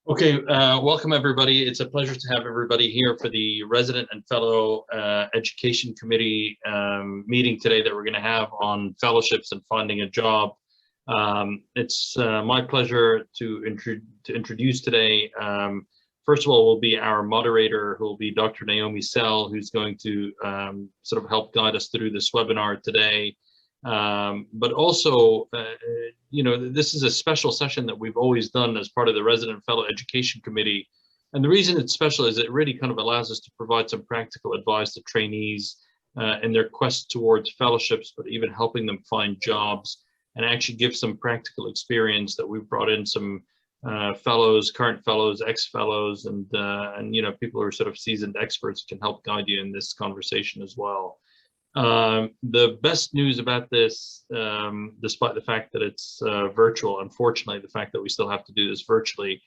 Okay, welcome everybody. It's a pleasure to have everybody here for the Resident and Fellow Education Committee meeting today that we're going to have on fellowships and finding a job. It's my pleasure to introduce today. First of all, will be our moderator, who will be Dr. Naomi Sell, who's going to sort of help guide us through this webinar today. But also, you know, this is a special session that we've always done as part of the Resident Fellow Education Committee. And the reason it's special is it really kind of allows us to provide some practical advice to trainees in their quest towards fellowships, but even helping them find jobs and actually give some practical experience that we've brought in some fellows, current fellows, ex-fellows, and you know, people who are sort of seasoned experts can help guide you in this conversation as well. The best news about this, despite the fact that it's virtual, unfortunately, the fact that we still have to do this virtually,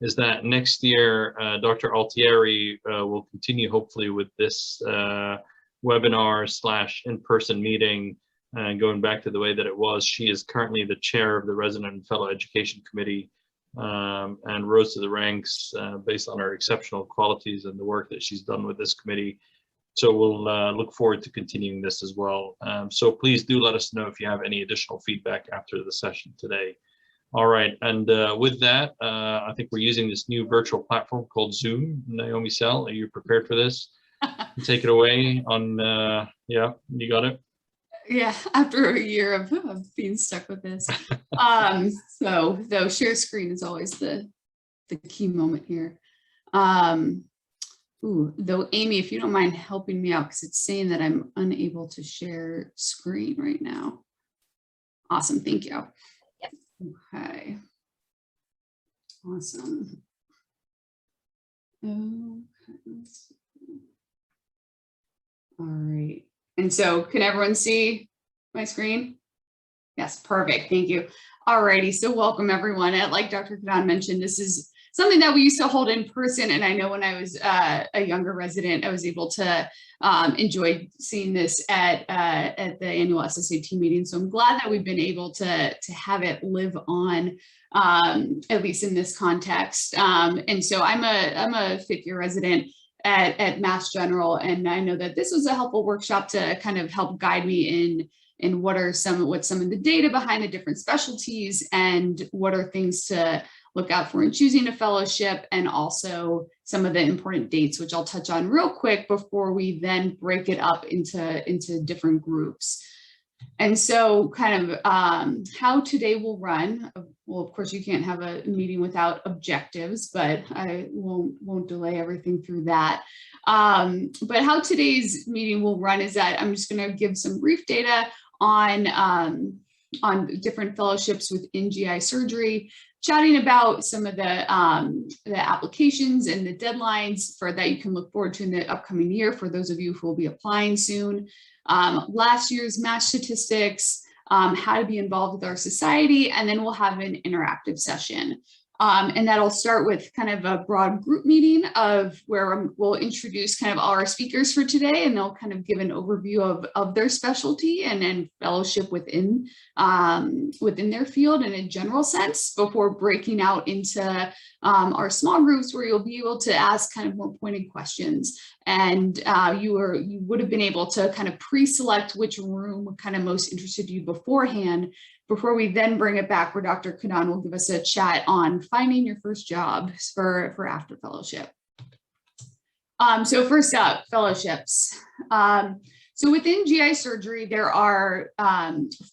is that next year, Dr. Altieri will continue hopefully with this webinar / in-person meeting, going back to the way that it was. She is currently the chair of the Resident and Fellow Education Committee, and rose to the ranks based on her exceptional qualities and the work that she's done with this committee. So we'll look forward to continuing this as well. So please do let us know if you have any additional feedback after the session today. All right, and with that, I think we're using this new virtual platform called Zoom. Naomi Sell, are you prepared for this? Take it away on, yeah, you got it? Yeah, after a year of being stuck with this. So though share screen is always the key moment here. Though Amy, if you don't mind helping me out, because it's saying that I'm unable to share screen right now. Awesome, thank you. Yes. Okay. Awesome. Okay. All right. And so can everyone see my screen? Yes, perfect. Thank you. All righty. So welcome everyone. Like Dr. Qadan mentioned, this is something that we used to hold in person. And I know when I was a younger resident, I was able to enjoy seeing this at the annual SSAT meeting. So I'm glad that we've been able to have it live on, at least in this context. And so I'm a fifth year resident at Mass General, and I know that this was a helpful workshop to kind of help guide me in what's some of the data behind the different specialties and what are things to look out for in choosing a fellowship, and also some of the important dates, which I'll touch on real quick before we then break it up into different groups. And so kind of how today will run. Well, of course, you can't have a meeting without objectives, but I won't delay everything through that. But how today's meeting will run is that I'm just going to give some brief data on different fellowships within GI surgery, chatting about some of the applications and the deadlines for that you can look forward to in the upcoming year for those of you who will be applying soon. Last year's match statistics, how to be involved with our society, and then we'll have an interactive session. And that'll start with kind of a broad group meeting of where we'll introduce kind of all our speakers for today, and they'll kind of give an overview of their specialty and fellowship within their field in a general sense, before breaking out into our small groups where you'll be able to ask kind of more pointed questions. And you would have been able to kind of pre-select which room kind of most interested you beforehand, before we then bring it back where Dr. Qadan will give us a chat on finding your first job for after fellowship. So first up, fellowships. So within GI surgery, there are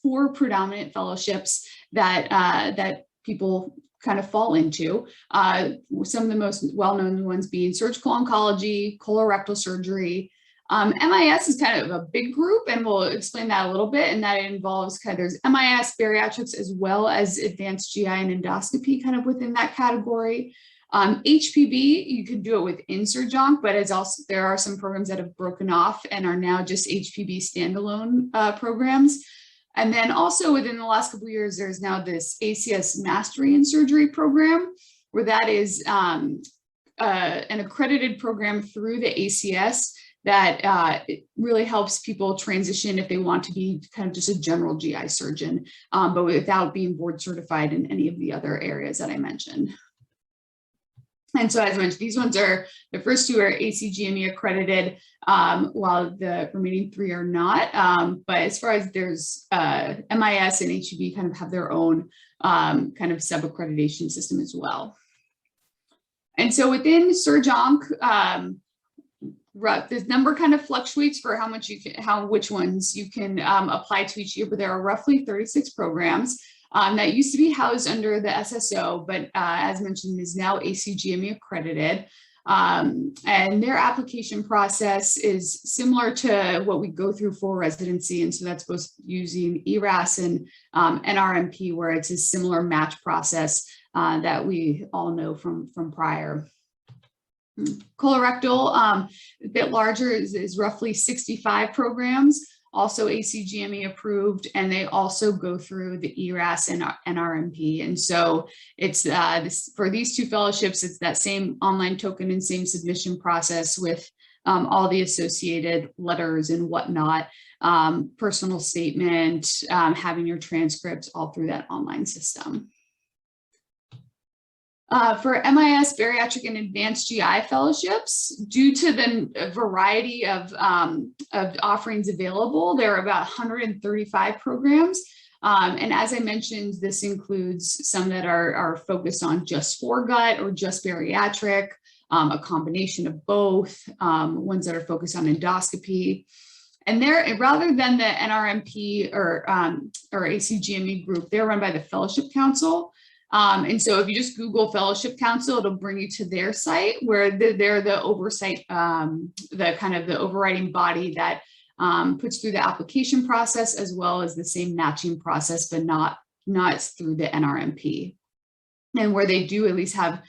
4 predominant fellowships that people kind of fall into. Some of the most well-known ones being surgical oncology, colorectal surgery. MIS is kind of a big group, and we'll explain that a little bit, and that it involves kind of, there's MIS, bariatrics, as well as advanced GI and endoscopy kind of within that category. HPV, you could do it within Surgonc, but it's also, there are some programs that have broken off and are now just HPV standalone programs. And then also within the last couple of years, there's now this ACS Mastery in Surgery program, where that is an accredited program through the ACS that it really helps people transition if they want to be kind of just a general GI surgeon, but without being board certified in any of the other areas that I mentioned. And so as I mentioned, these ones are, the first two are ACGME accredited, while the remaining three are not. But as far as there's MIS and HPV kind of have their own kind of sub-accreditation system as well. And so within SurgeOnc, the number kind of fluctuates for how much you can, which ones you can apply to each year, but there are roughly 36 programs. That used to be housed under the SSO, but as mentioned, is now ACGME accredited. And their application process is similar to what we go through for residency. And so that's both using ERAS and NRMP, where it's a similar match process that we all know from prior. Colorectal, a bit larger, is roughly 65 programs. Also ACGME approved, and they also go through the ERAS and NRMP. And so it's for these two fellowships, it's that same online token and same submission process with all the associated letters and whatnot, personal statement, having your transcripts all through that online system. For MIS, bariatric and advanced GI fellowships, due to the variety of offerings available, there are about 135 programs. And as I mentioned, this includes some that are focused on just foregut or just bariatric, a combination of both, ones that are focused on endoscopy. And they're, rather than the NRMP or ACGME group, they're run by the Fellowship Council. And so if you just Google Fellowship Council, it'll bring you to their site, where they're the oversight, the kind of the overriding body that puts through the application process, as well as the same matching process, but not through the NRMP. And where they do at least have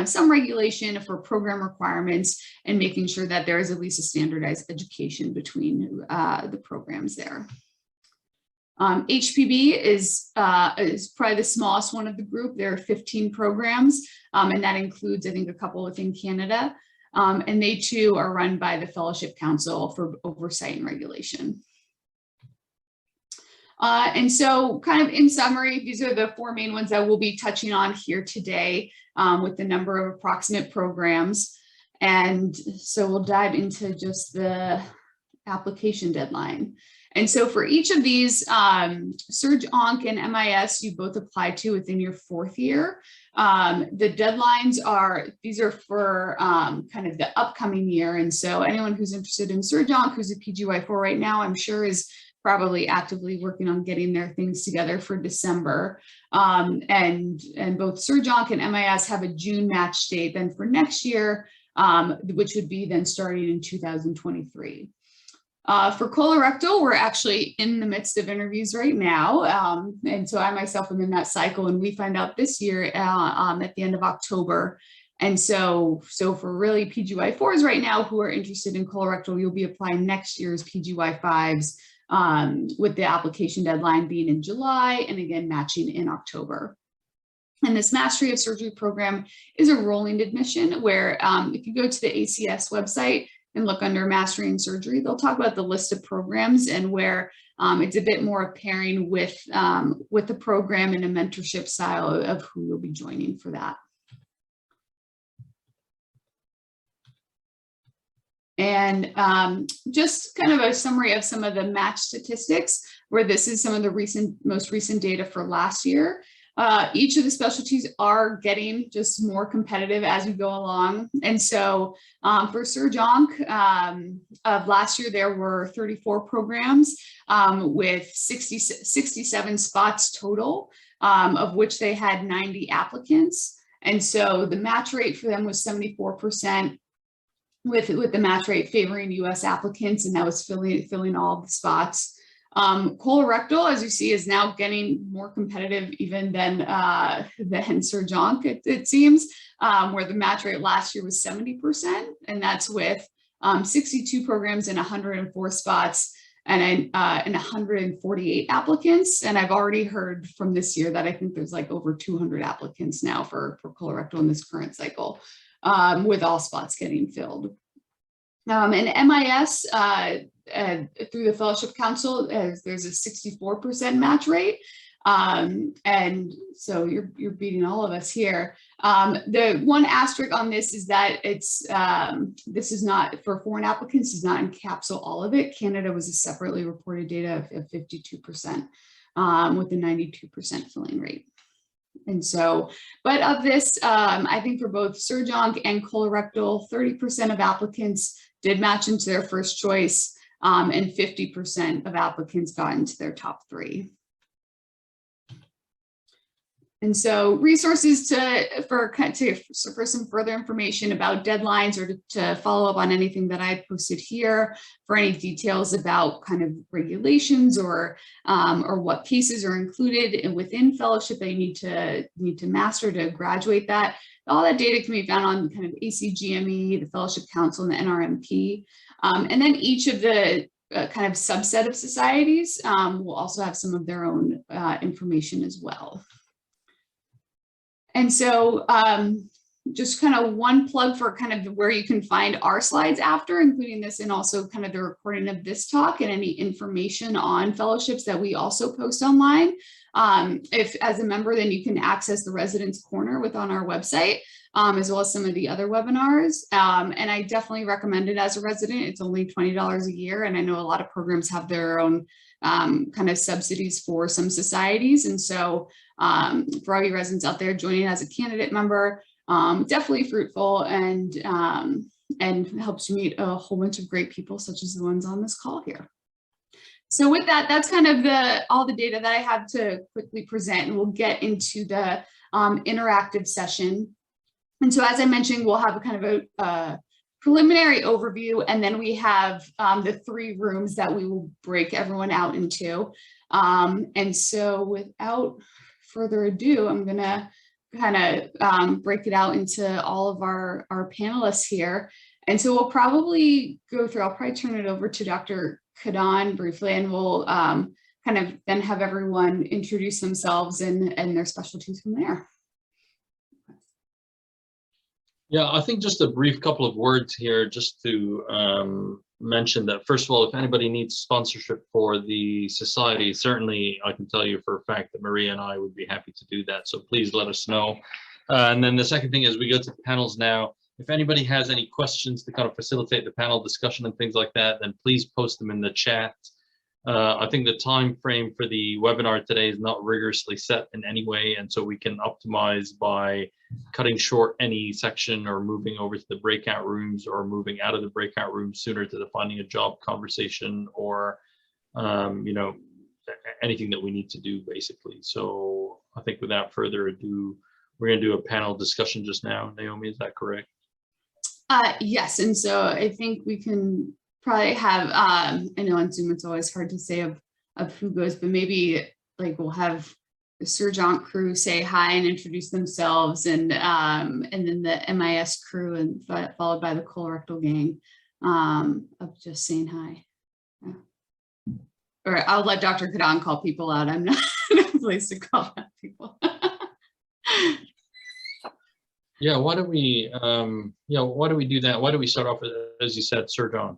some regulation for program requirements and making sure that there is at least a standardized education between the programs there. HPV is probably the smallest one of the group. There are 15 programs, and that includes, I think, a couple within Canada. And they too are run by the Fellowship Council for oversight and regulation. And so kind of in summary, these are the four main ones that we'll be touching on here today, with the number of approximate programs. And so we'll dive into just the application deadline. And so for each of these, SurgeOnc and MIS, you both apply to within your fourth year. The deadlines are, these are for kind of the upcoming year. And so anyone who's interested in SurgeOnc, who's a PGY4 right now, I'm sure is probably actively working on getting their things together for December. And both SurgeOnc and MIS have a June match date then for next year, which would be then starting in 2023. For colorectal, we're actually in the midst of interviews right now. And so I myself am in that cycle, and we find out this year at the end of October. And so for really PGY4s right now who are interested in colorectal, you'll be applying next year's PGY5s with the application deadline being in July, and again, matching in October. And this Mastery of Surgery program is a rolling admission where if you go to the ACS website and look under Mastery in Surgery, they'll talk about the list of programs and where it's a bit more of pairing with the program and a mentorship style of who you'll be joining for that. And just kind of a summary of some of the match statistics, where this is some of the most recent data for last year. Each of the specialties are getting just more competitive as we go along. And so for SurgeOnc of last year, there were 34 programs with 67 spots total, of which they had 90 applicants. And so the match rate for them was 74%, with the match rate favoring US applicants, and that was filling all the spots. Colorectal, as you see, is now getting more competitive even than SurgeOnc, it seems, where the match rate last year was 70%, and that's with 62 programs and 104 spots and 148 applicants. And I've already heard from this year that I think there's like over 200 applicants now for colorectal in this current cycle, with all spots getting filled. And MIS, through the Fellowship Council, there's a 64% match rate. And so you're beating all of us here. The one asterisk on this is that this is not for foreign applicants, does not encapsulate all of it. Canada was a separately reported data of 52% with a 92% filling rate. And so, but of this, I think for both surgeonc and colorectal, 30% of applicants did match into their first choice, and 50% of applicants got into their top 3. And so resources for some further information about deadlines or to follow up on anything that I posted here, for any details about kind of regulations or what pieces are included within fellowship that you need to master to graduate that. All that data can be found on kind of ACGME, the Fellowship Council, and the NRMP. And then each of the kind of subset of societies will also have some of their own information as well. And so just kind of one plug for kind of where you can find our slides after, including this, and also kind of the recording of this talk and any information on fellowships that we also post online. If as a member, then you can access the Residents Corner on our website, as well as some of the other webinars. And I definitely recommend it as a resident. It's only $20 a year. And I know a lot of programs have their own kind of subsidies for some societies. And so for all you residents out there joining as a candidate member, definitely fruitful and helps you meet a whole bunch of great people, such as the ones on this call here. So with that, that's kind of all the data that I have to quickly present, and we'll get into the interactive session. And so as I mentioned, we'll have a kind of a preliminary overview, and then we have the 3 rooms that we will break everyone out into. And so without further ado, I'm gonna kind of break it out into all of our panelists here. And so we'll probably go through, I'll probably turn it over to Dr. Qadan briefly, and we'll kind of then have everyone introduce themselves and their specialties from there. Yeah, I think just a brief couple of words here just to mention that, first of all, if anybody needs sponsorship for the society, certainly I can tell you for a fact that Maria and I would be happy to do that. So please let us know. And then the second thing is we go to the panels now. If anybody has any questions to kind of facilitate the panel discussion and things like that, then please post them in the chat. I think the time frame for the webinar today is not rigorously set in any way, and so we can optimize by cutting short any section or moving over to the breakout rooms or moving out of the breakout rooms sooner to the finding a job conversation or you know, anything that we need to do basically. So I think without further ado, we're going to do a panel discussion just now. Naomi, is that correct? Yes, and so I think we can probably have, I know on Zoom it's always hard to say of who goes, but maybe like we'll have the surgeonc crew say hi and introduce themselves, and then the MIS crew, and followed by the colorectal gang of just saying hi. Yeah. Or I'll let Dr. Qadan call people out. I'm not in a place to call out people. Yeah, why don't we do that? Why don't we start off with, as you said, surgeon?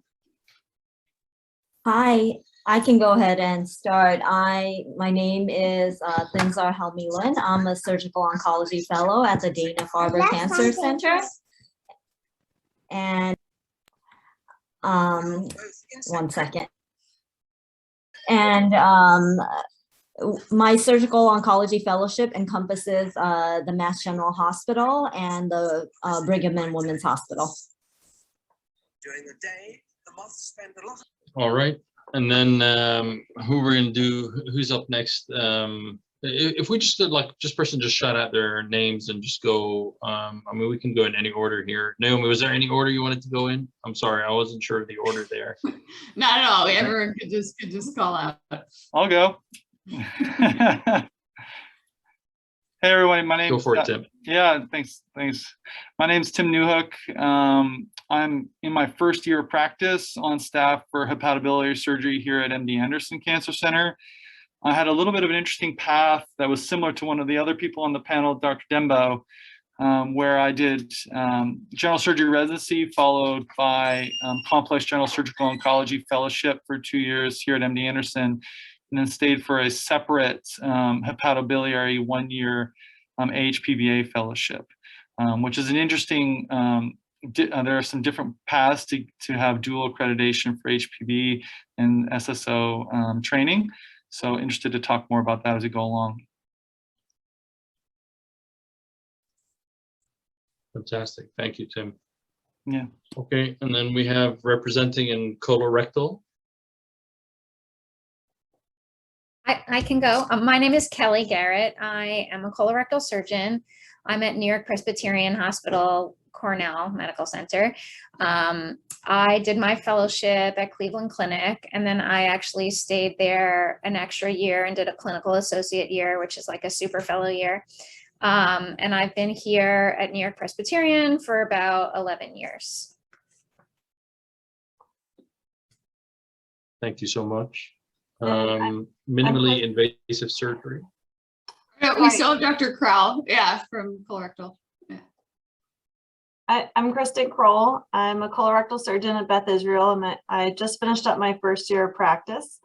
Hi, I can go ahead and start. My name is Thinzar Helmi Lwin. I'm a surgical oncology fellow at the Dana-Farber Cancer Center. And one second. And my surgical oncology fellowship encompasses the Mass General Hospital and the Brigham and Women's Hospital. During the day, the moths spend a lot. All right, and then who we're going to do? Who's up next? If we just did just shout out their names and just go. I mean, we can go in any order here. Naomi, was there any order you wanted to go in? I'm sorry, I wasn't sure of the order there. Not at all. Everyone could just call out. I'll go. Hey everyone, my name. Go for it, Tim. Yeah, thanks. My name's Tim Newhook. I'm in my first year of practice on staff for hepatobiliary surgery here at MD Anderson Cancer Center. I had a little bit of an interesting path that was similar to one of the other people on the panel, Dr. Denbo, where I did general surgery residency followed by complex general surgical oncology fellowship for 2 years here at MD Anderson. and then stayed for a separate hepatobiliary 1-year HPVA fellowship, which is an interesting, there are some different paths to have dual accreditation for HPV and SSO training. So interested to talk more about that as we go along. Fantastic. Thank you, Tim. Yeah. Okay, and then we have representing in colorectal. I can go. My name is Kelly Garrett. I am a colorectal surgeon. I'm at Newhook Presbyterian Hospital, Cornell Medical Center. I did my fellowship at Cleveland Clinic, and then I actually stayed there an extra year and did a clinical associate year, which is like a super fellow year. And I've been here at Newhook Presbyterian for about 11 years. Thank you so much. Minimally invasive surgery. No, we still have Dr. Crowell, yeah, from colorectal. I'm Kristen Crowell. I'm a colorectal surgeon at Beth Israel, and I just finished up my first year of practice.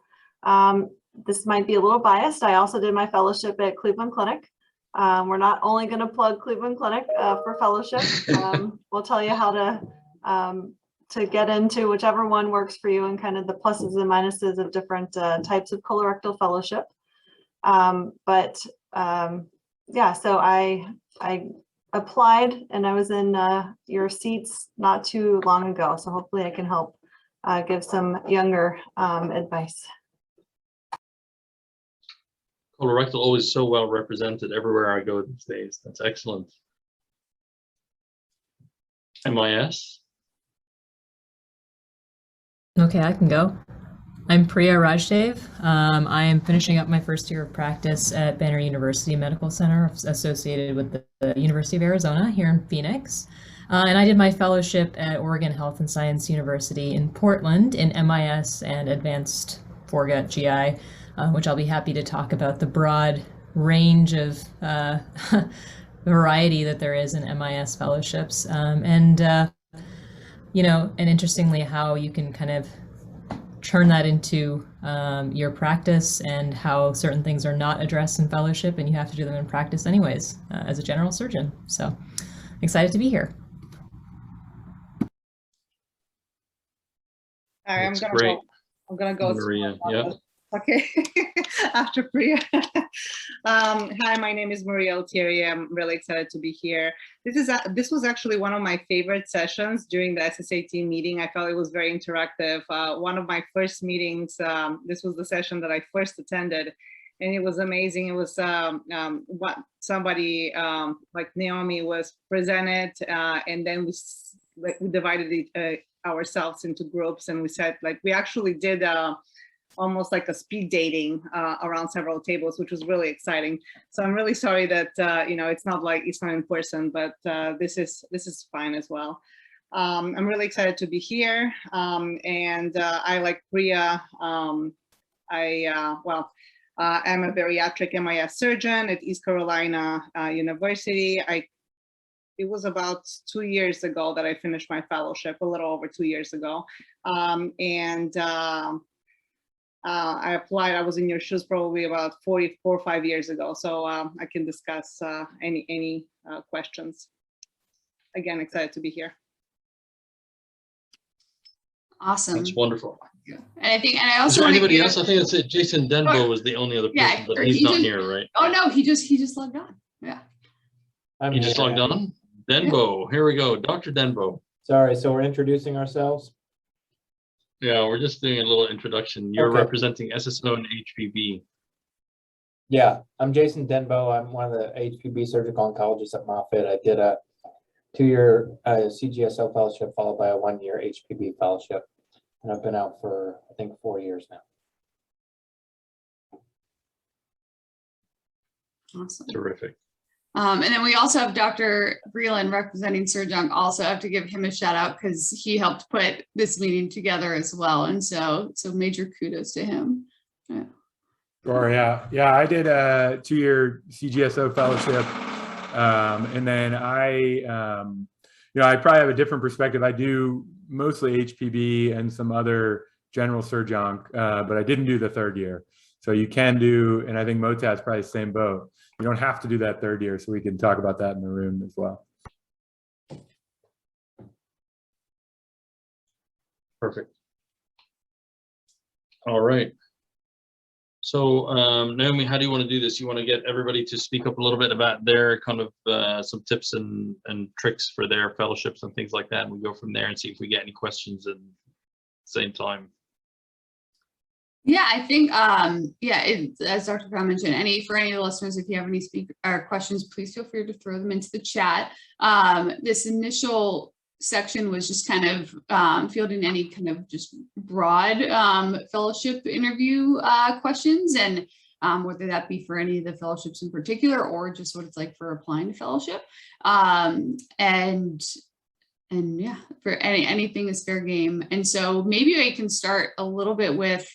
This might be a little biased. I also did my fellowship at Cleveland Clinic. We're not only going to plug Cleveland Clinic for fellowship. We'll tell you how to get into whichever one works for you and kind of the pluses and minuses of different types of colorectal fellowship. Yeah, so I applied and I was in your seats not too long ago. So hopefully I can help give some younger advice. Colorectal always so well represented everywhere I go these days. That's excellent. MIS. Okay, I can go. I'm Priya Rajdev. I am finishing up my first year of practice at Banner University Medical Center, associated with the University of Arizona here in Phoenix. And I did my fellowship at Oregon Health and Science University in Portland in MIS and advanced foregut GI, which I'll be happy to talk about the broad range of variety that there is in MIS fellowships. You know, and interestingly, how you can kind of turn that into your practice and how certain things are not addressed in fellowship and you have to do them in practice anyways as a general surgeon. So excited to be here. All right, I'm gonna go Maria, yeah. Okay, after Priya. Hi, my name is Maria Altieri. I'm really excited to be here. This was actually one of my favorite sessions during the SSAT meeting. I felt it was very interactive. One of my first meetings, this was the session that I first attended, and it was amazing. It was what somebody like Naomi was presented, and then we divided ourselves into groups, and we said, like, we actually did almost like a speed dating around several tables, which was really exciting. So I'm really sorry that you know, it's not in person, but this is fine as well. I'm really excited to be here, and I, like Priya, I'm a bariatric MIS surgeon at East Carolina University. It was about 2 years ago that I finished my fellowship, a little over 2 years ago, I applied. I was in your shoes probably about 4 or 5 years ago, so I can discuss any questions. Again, excited to be here. Awesome. That's wonderful. And I also Is there want anybody to else? I think that's it. Jason Denbo was the only other person, Yeah, but he's he not just- here, right? Oh no, he just logged on. Yeah. He just logged on? Denbo, here we go. Dr. Denbo. Sorry, so we're introducing ourselves? Yeah, we're just doing a little introduction. You're Okay. representing SSO and HPV. Yeah, I'm Jason Denbo. I'm one of the HPV surgical oncologists at Moffitt. I did a 2-year CGSO fellowship followed by a 1-year HPV fellowship. And I've been out for, I think, 4 years now. Awesome. Terrific. And then we also have Dr. Breeland representing Surgeon. Also have to give him a shout out because he helped put this meeting together as well. And so major kudos to him. Yeah. Sure, yeah. I did a 2-year CGSO fellowship. And then I probably have a different perspective. I do mostly HPV and some other general surgeonc, but I didn't do the 3rd year. So you can do, and I think Motaz probably the same boat. You don't have to do that third year, so we can talk about that in the room as well. Perfect. All right. So Naomi, how do you want to do this? You want to get everybody to speak up a little bit about their kind of some tips and tricks for their fellowships and things like that, and we go from there and see if we get any questions at the same time. Yeah, I think, as Dr. Brown mentioned, for any of the listeners, if you have any questions, please feel free to throw them into the chat. This initial section was just kind of fielding any kind of just broad fellowship interview questions, and whether that be for any of the fellowships in particular or just what it's like for applying to fellowship. And yeah, for anything is fair game. And so maybe I can start a little bit with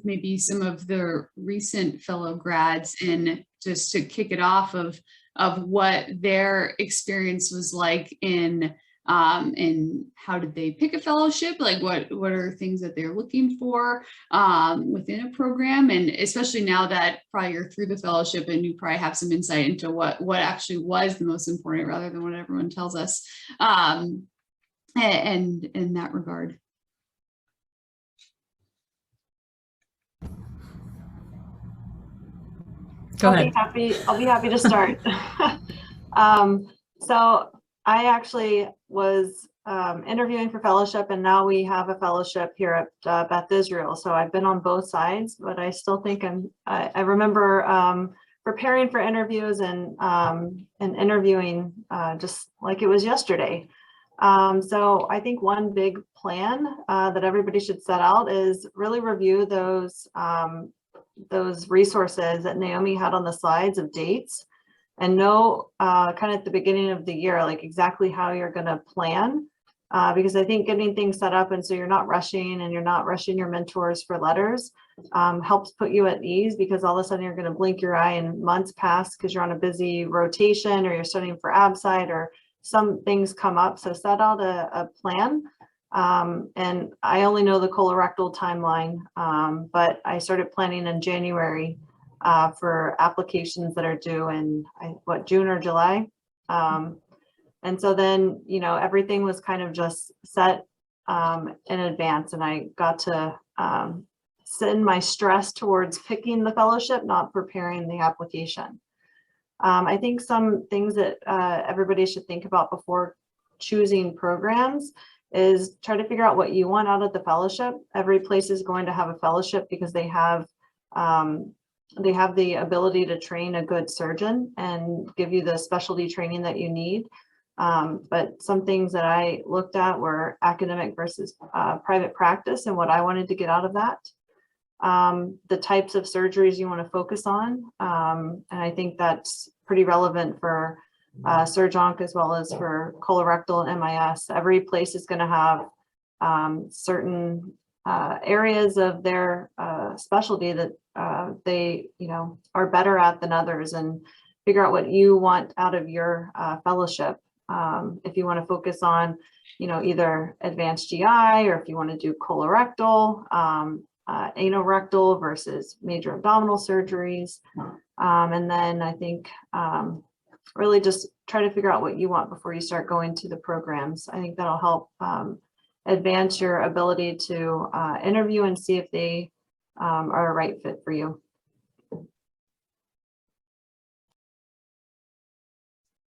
maybe some of the recent fellow grads, and just to kick it off of what their experience was like in how did they pick a fellowship, like what are things that they're looking for within a program, and especially now that probably you're through the fellowship and you probably have some insight into what actually was the most important rather than what everyone tells us, and in that regard. Go ahead. I'll be happy to start. So I actually was interviewing for fellowship, and now we have a fellowship here at Beth Israel. So I've been on both sides, but I still think I remember preparing for interviews and interviewing just like it was yesterday. So I think one big plan that everybody should set out is really review those resources that Naomi had on the slides of dates, and know kind of at the beginning of the year, like exactly how you're going to plan, because I think getting things set up and so you're not rushing and you're not rushing your mentors for letters helps put you at ease, because all of a sudden you're going to blink your eye and months pass because you're on a busy rotation or you're studying for ABSCITE or some things come up. So set out a plan. And I only know the colorectal timeline, but I started planning in January for applications that are due in June or July. And so then, everything was kind of just set in advance, and I got to send my stress towards picking the fellowship, not preparing the application. I think some things that everybody should think about before choosing programs is try to figure out what you want out of the fellowship. Every place is going to have a fellowship because they have the ability to train a good surgeon and give you the specialty training that you need. But some things that I looked at were academic versus private practice and what I wanted to get out of that. The types of surgeries you want to focus on. And I think that's pretty relevant for Surg-Onc as well as for colorectal and MIS. Every place is going to have certain areas of their specialty that they are better at than others, and figure out what you want out of your fellowship. If you want to focus on either advanced GI, or if you want to do colorectal, anorectal versus major abdominal surgeries. And then I think really just try to figure out what you want before you start going to the programs. I think that'll help advance your ability to interview and see if they are a right fit for you.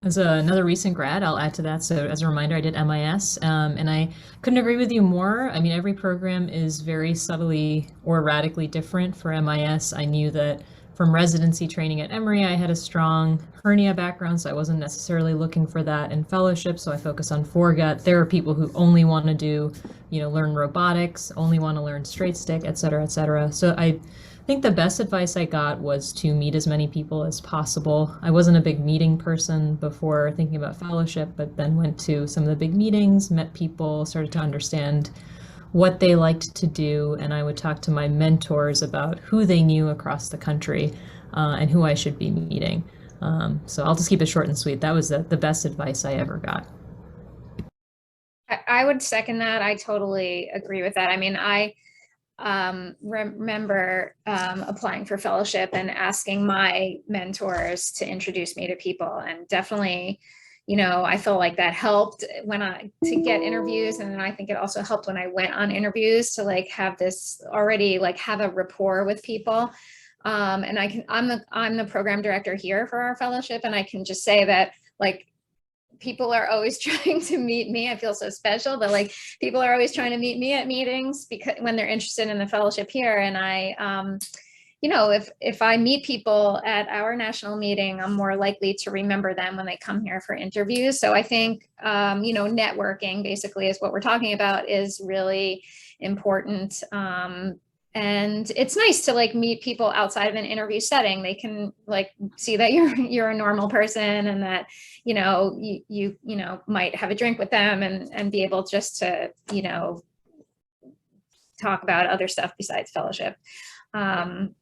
As another recent grad, I'll add to that. So as a reminder, I did MIS, and I couldn't agree with you more. I mean, every program is very subtly or radically different. For MIS, I knew that from residency training at Emory, I had a strong hernia background, so I wasn't necessarily looking for that in fellowship. So I focus on foregut. There are people who only want to do, learn robotics, only want to learn straight stick, et cetera, et cetera. So I think the best advice I got was to meet as many people as possible. I wasn't a big meeting person before thinking about fellowship, but then went to some of the big meetings, met people, started to understand what they liked to do, and I would talk to my mentors about who they knew across the country and who I should be meeting. So I'll just keep it short and sweet. That was the best advice I ever got. I would second that. I totally agree with that. I mean, I remember applying for fellowship and asking my mentors to introduce me to people, and definitely, you know, I feel like that helped to get interviews. And then I think it also helped when I went on interviews to like have this already, like have a rapport with people. And I'm the program director here for our fellowship. And I can just say that like, people are always trying to meet me. I feel so special, but like people are always trying to meet me at meetings because when they're interested in the fellowship here. And I, you know, if I meet people at our national meeting, I'm more likely to remember them when they come here for interviews. So I think, you know, networking basically is what we're talking about, is really important. And it's nice to like meet people outside of an interview setting. They can like see that you're a normal person, and that, you know, you know, might have a drink with them and be able just to, you know, talk about other stuff besides fellowship. And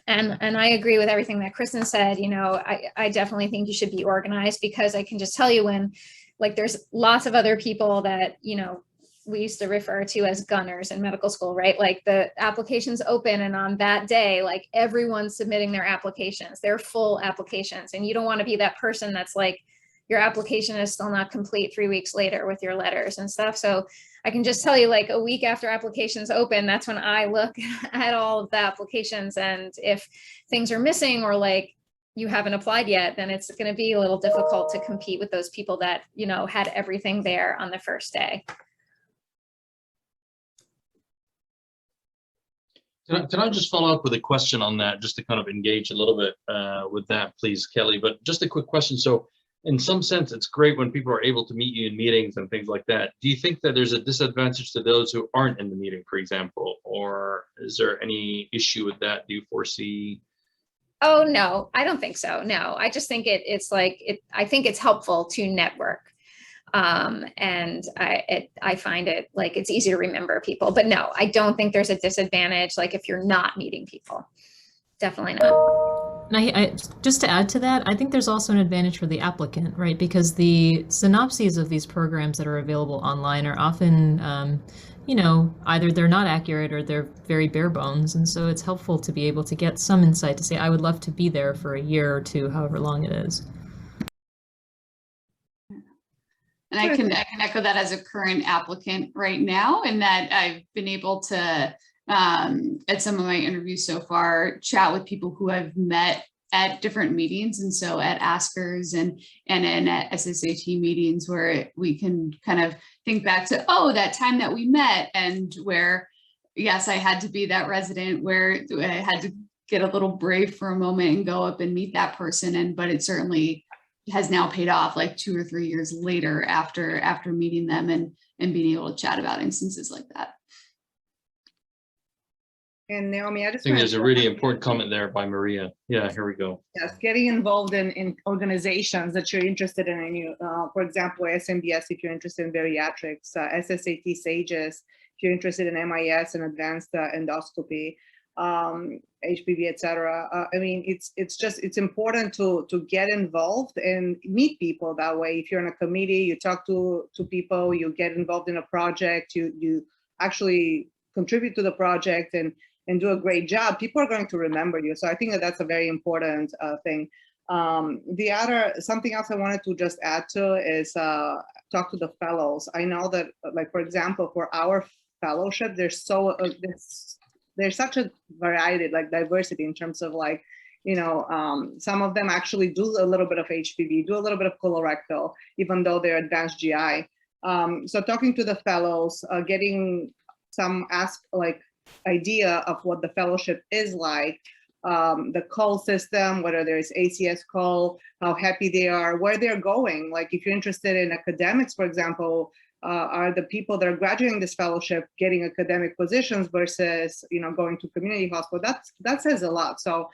I agree with everything that Kristen said. You know, I definitely think you should be organized, because I can just tell you when, like, there's lots of other people that, you know, we used to refer to as gunners in medical school, right? Like the applications open, and on that day, like everyone's submitting their applications, their full applications. And you don't want to be that person that's like, your application is still not complete 3 weeks later with your letters and stuff. So I can just tell you, like a week after applications open, that's when I look at all of the applications. And if things are missing, or like you haven't applied yet, then it's going to be a little difficult to compete with those people that, you know, had everything there on the first day. Can I just follow up with a question on that, just to kind of engage a little bit with that, please, Kelly? But just a quick question. So in some sense, it's great when people are able to meet you in meetings and things like that. Do you think that there's a disadvantage to those who aren't in the meeting, for example? Or is there any issue with that? Do you foresee? Oh, no, I don't think so. No, I just think I think it's helpful to network. And I find it like it's easy to remember people, but no, I don't think there's a disadvantage. Like if you're not meeting people, definitely not. And I just to add to that, I think there's also an advantage for the applicant, right? Because the synopses of these programs that are available online are often, you know, either they're not accurate or they're very bare bones. And so it's helpful to be able to get some insight to say, I would love to be there for a year or two, however long it is. And I can echo that as a current applicant right now, and that I've been able to, at some of my interviews so far, chat with people who I've met at different meetings. And so at Askers and in at SSAT meetings, where we can kind of think back to, oh, that time that we met, and where, yes, I had to be that resident, where I had to get a little brave for a moment and go up and meet that person. But it certainly has now paid off, like 2 or 3 years later after meeting them and being able to chat about instances like that. And Naomi, I think there's a really important comment there by Maria. Yeah, here we go. Yes, getting involved in organizations that you're interested in. And you, for example, SMBS, if you're interested in bariatrics, SSAT SAGES, if you're interested in MIS and advanced endoscopy, HPV, etc. I mean, it's important to get involved and meet people that way. If you're in a committee, you talk to people, you get involved in a project, you actually contribute to the project and do a great job. People are going to remember you. So I think that's a very important thing. Something else I wanted to just add to is talk to the fellows. I know that, like, for example, for our fellowship, there's such a variety, like diversity in terms of, like, you know, some of them actually do a little bit of HPV, do a little bit of colorectal, even though they're advanced GI. So talking to the fellows, getting some idea of what the fellowship is like, the call system, whether there's ACS call, how happy they are, where they're going. Like if you're interested in academics, for example, are the people that are graduating this fellowship getting academic positions versus, you know, going to community hospital? That says a lot. So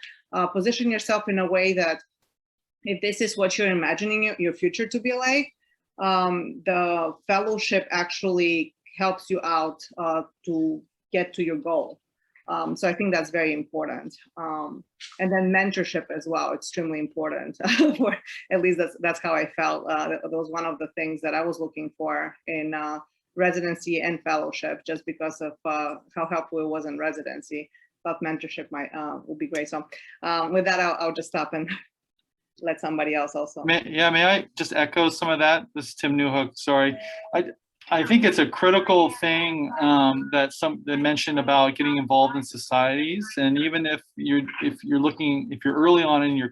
position yourself in a way that if this is what you're imagining your future to be like, the fellowship actually helps you out to get to your goal. So I think that's very important. And then mentorship as well, extremely important. For, at least that's how I felt. That was one of the things that I was looking for in residency and fellowship, just because of how helpful it was in residency. But mentorship might will be great. So with that, I'll just stop and let somebody else also. May I just echo some of that? This is Tim Newhook. Sorry. I think it's a critical thing that they mentioned about getting involved in societies, and even if you're early on in your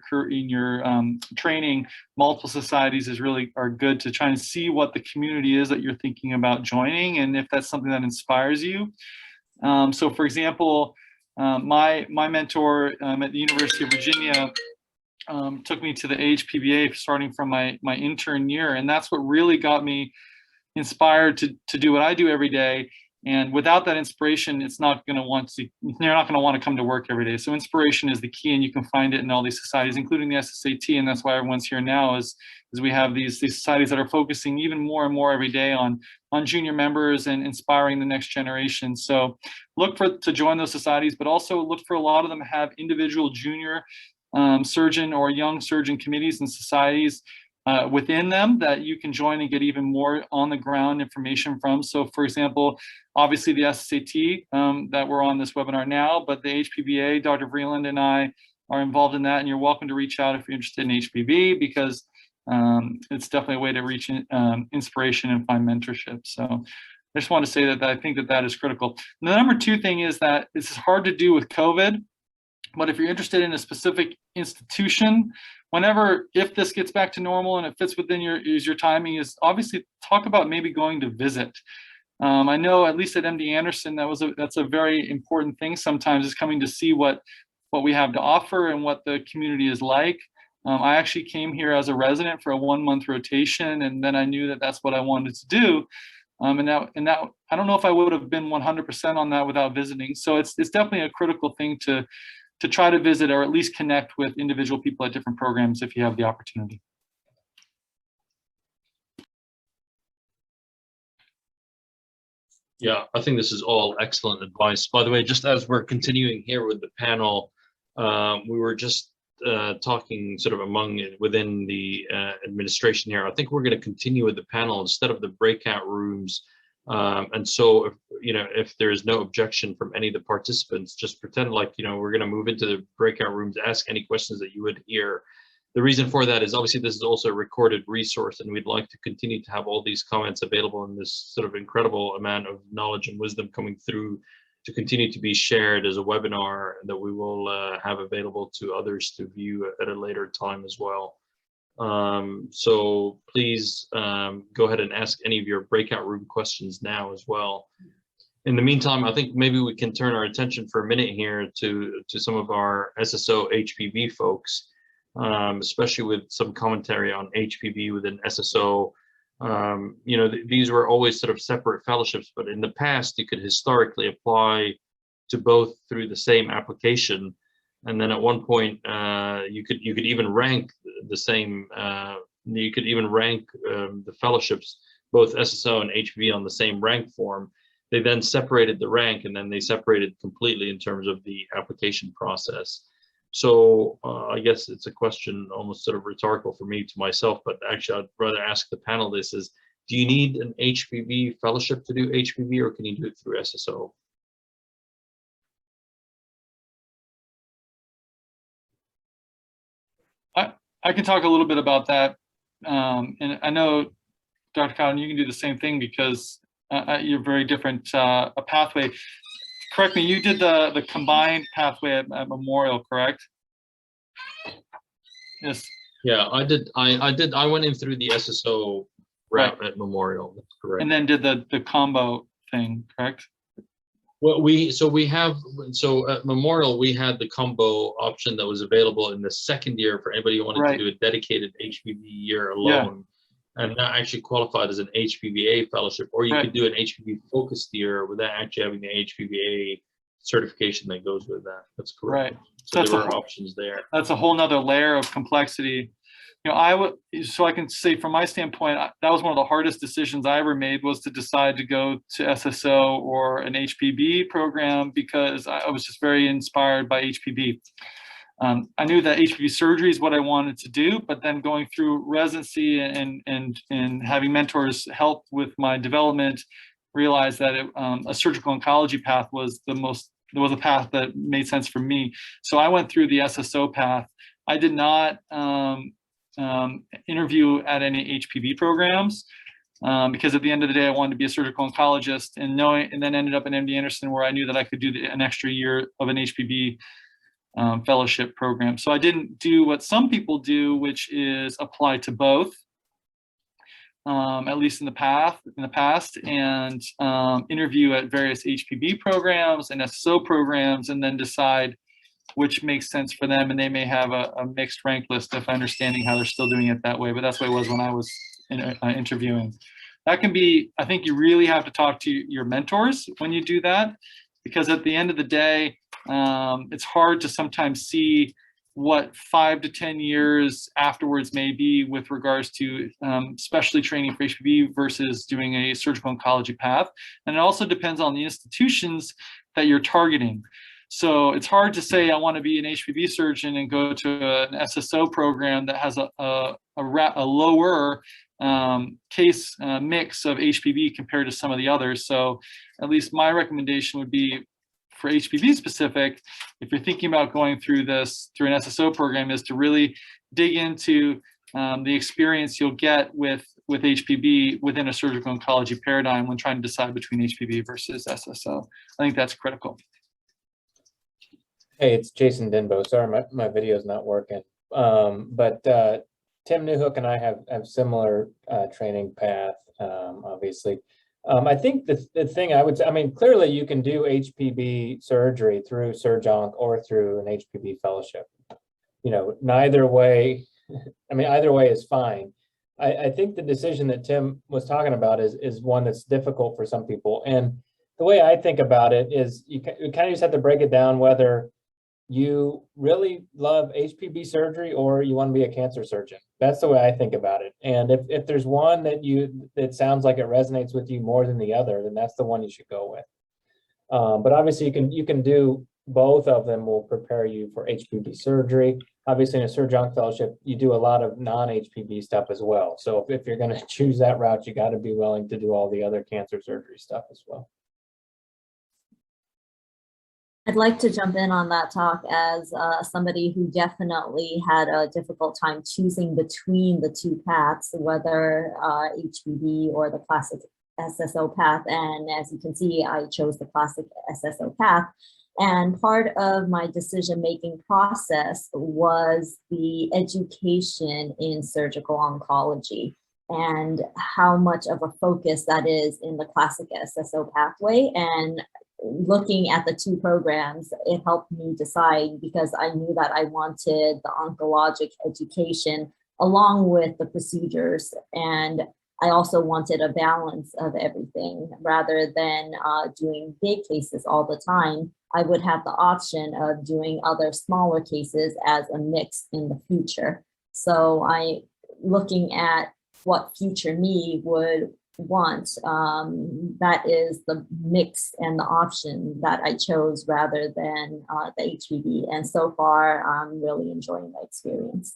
training, multiple societies are good to try and see what the community is that you're thinking about joining, and if that's something that inspires you. So, for example, my mentor at the University of Virginia took me to the HPVA starting from my intern year, and that's what really got me inspired to do what I do every day. And without that inspiration, you're not going to want to come to work every day. So inspiration is the key, and you can find it in all these societies, including the SSAT, and that's why everyone's here now is we have these societies that are focusing even more and more every day on junior members and inspiring the next generation. So look to join those societies, but also look for a lot of them have individual junior surgeon or young surgeon committees and societies within them that you can join and get even more on the ground information from. So for example, obviously the SSAT that we're on this webinar now, but the HPVA, Dr. Vreeland and I are involved in that, and you're welcome to reach out if you're interested in HPV, because it's definitely a way to reach inspiration and find mentorship. So I just want to say that I think that is critical. And the number two thing is that it's hard to do with COVID, but if you're interested in a specific institution, if this gets back to normal and it fits within your timing, is obviously talk about maybe going to visit. I know at least at MD Anderson, that's a very important thing sometimes, is coming to see what we have to offer and what the community is like. I actually came here as a resident for a 1-month rotation, and then I knew that that's what I wanted to do. And that I don't know if I would have been 100% on that without visiting. So it's definitely a critical thing to try to visit, or at least connect with individual people at different programs if you have the opportunity. Yeah, I think this is all excellent advice. By the way, just as we're continuing here with the panel, we were just talking sort of within the administration here. I think we're going to continue with the panel instead of the breakout rooms. And so, if there is no objection from any of the participants, just pretend like, we're going to move into the breakout rooms, ask any questions that you would hear. The reason for that is obviously this is also a recorded resource, and we'd like to continue to have all these comments available in this sort of incredible amount of knowledge and wisdom coming through to continue to be shared as a webinar that we will have available to others to view at a later time as well. So please go ahead and ask any of your breakout room questions now as well. In the meantime, I think maybe we can turn our attention for a minute here to some of our SSO HPV folks, especially with some commentary on HPV within SSO. These were always sort of separate fellowships, but in the past, you could historically apply to both through the same application. And then at one point, you could even rank the same. You could even rank the fellowships, both SSO and HPV, on the same rank form. They then separated the rank, and then they separated completely in terms of the application process. So I guess it's a question almost sort of rhetorical for me to myself, but actually I'd rather ask the panel this: is do you need an HPV fellowship to do HPV, or can you do it through SSO? I can talk a little bit about that, and I know, Dr. Qadan, you can do the same thing because you're very different a pathway. Correct me, you did the combined pathway at Memorial, correct? Yes. Yeah, I did. I went in through the SSO route at Memorial. That's correct. And then did the combo thing, correct? Well, at Memorial, we had the combo option that was available in the second year for anybody who wanted to do a dedicated HPV year alone. Yeah. And that actually qualified as an HPVA fellowship, or you could do an HPV focused year without actually having the HPVA certification that goes with that. That's correct. Right. So there were options there. That's a whole nother layer of complexity. So I can say from my standpoint, that was one of the hardest decisions I ever made, was to decide to go to SSO or an HPV program, because I was just very inspired by HPV. I knew that HPV surgery is what I wanted to do, but then going through residency and having mentors help with my development, realized that a surgical oncology path was a path that made sense for me. So I went through the SSO path. I did not interview at any HPV programs because at the end of the day, I wanted to be a surgical oncologist, and then ended up in MD Anderson, where I knew that I could do an extra year of an HPV fellowship program. So I didn't do what some people do, which is apply to both, at least in the past, and interview at various HPV programs and SSO programs, and then decide which makes sense for them. And they may have a mixed rank list of understanding how they're still doing it that way. But that's what it was when I was interviewing. That can be, I think you really have to talk to your mentors when you do that, because at the end of the day, it's hard to sometimes see what 5 to 10 years afterwards may be with regards to specialty training for HPV versus doing a surgical oncology path. And it also depends on the institutions that you're targeting. So it's hard to say I want to be an HPV surgeon and go to an SSO program that has a lower case mix of HPV compared to some of the others. So at least my recommendation would be, for HPV specific, if you're thinking about going through an SSO program, is to really dig into the experience you'll get with HPV within a surgical oncology paradigm when trying to decide between HPV versus SSO. I think that's critical. Hey, it's Jason Denbo. Sorry, my video is not working. But Tim Newhook and I have similar training path, obviously. I think the thing I would say, I mean, clearly you can do HPV surgery through SurgOnc or through an HPV fellowship. You know, neither way, I mean, either way is fine. I think the decision that Tim was talking about is one that's difficult for some people. And the way I think about it is you kind of just have to break it down whether you really love HPV surgery or you want to be a cancer surgeon. That's the way I think about it. And if there's one that sounds like it resonates with you more than the other, then that's the one you should go with. But obviously you can do both of them. Will prepare you for HPV surgery. Obviously in a SurgOnc fellowship, you do a lot of non-HPV stuff as well. So if you're going to choose that route, you got to be willing to do all the other cancer surgery stuff as well. I'd like to jump in on that talk as somebody who definitely had a difficult time choosing between the two paths, whether HPV or the classic SSO path. And as you can see, I chose the classic SSO path. And part of my decision-making process was the education in surgical oncology and how much of a focus that is in the classic SSO pathway. And looking at the two programs, it helped me decide, because I knew that I wanted the oncologic education along with the procedures. And I also wanted a balance of everything rather than doing big cases all the time. I would have the option of doing other smaller cases as a mix in the future. So looking at what future me would want, that is the mix and the option that I chose rather than the HPV. And so far, I'm really enjoying the experience.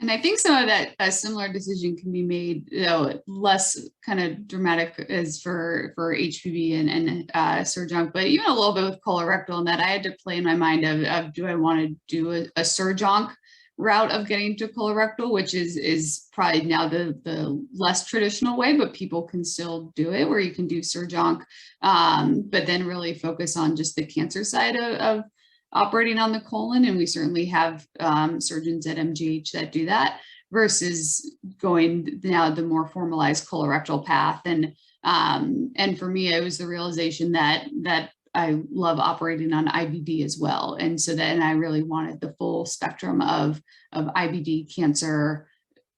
And I think some of that, a similar decision can be made, though less kind of dramatic as for HPV and SurgOnc, but even a little bit with colorectal, and that I had to play in my mind of do I want to do a SurgOnc route of getting to colorectal, which is probably now the less traditional way, but people can still do it, where you can do SurgOnc, but then really focus on just the cancer side of operating on the colon. And we certainly have surgeons at MGH that do that, versus going now the more formalized colorectal path. And for me, it was the realization that I love operating on IBD as well. And so then I really wanted the full spectrum of IBD cancer,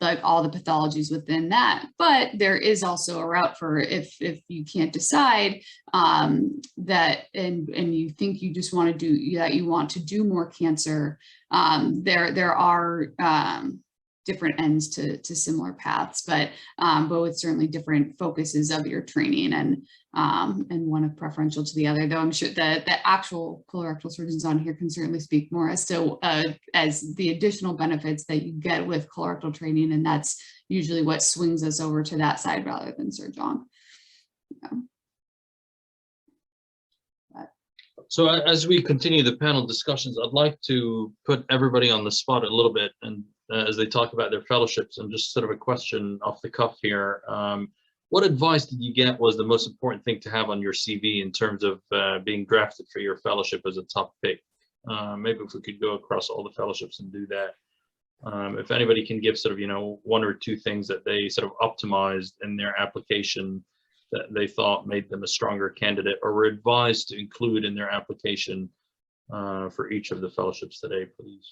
like all the pathologies within that. But there is also a route for if you can't decide that and you think you just want to do that, you want to do more cancer. There are different ends to similar paths, but with certainly different focuses of your training, and one of preferential to the other, though I'm sure that the actual colorectal surgeons on here can certainly speak more as to as the additional benefits that you get with colorectal training, and that's usually what swings us over to that side rather than surg-onc. So as we continue the panel discussions, I'd like to put everybody on the spot a little bit, and as they talk about their fellowships, and just sort of a question off the cuff here. What advice did you get was the most important thing to have on your CV in terms of being drafted for your fellowship as a top pick? Maybe if we could go across all the fellowships and do that. If anybody can give sort of, you know, one or two things that they sort of optimized in their application that they thought made them a stronger candidate, or were advised to include in their application for each of the fellowships today, please.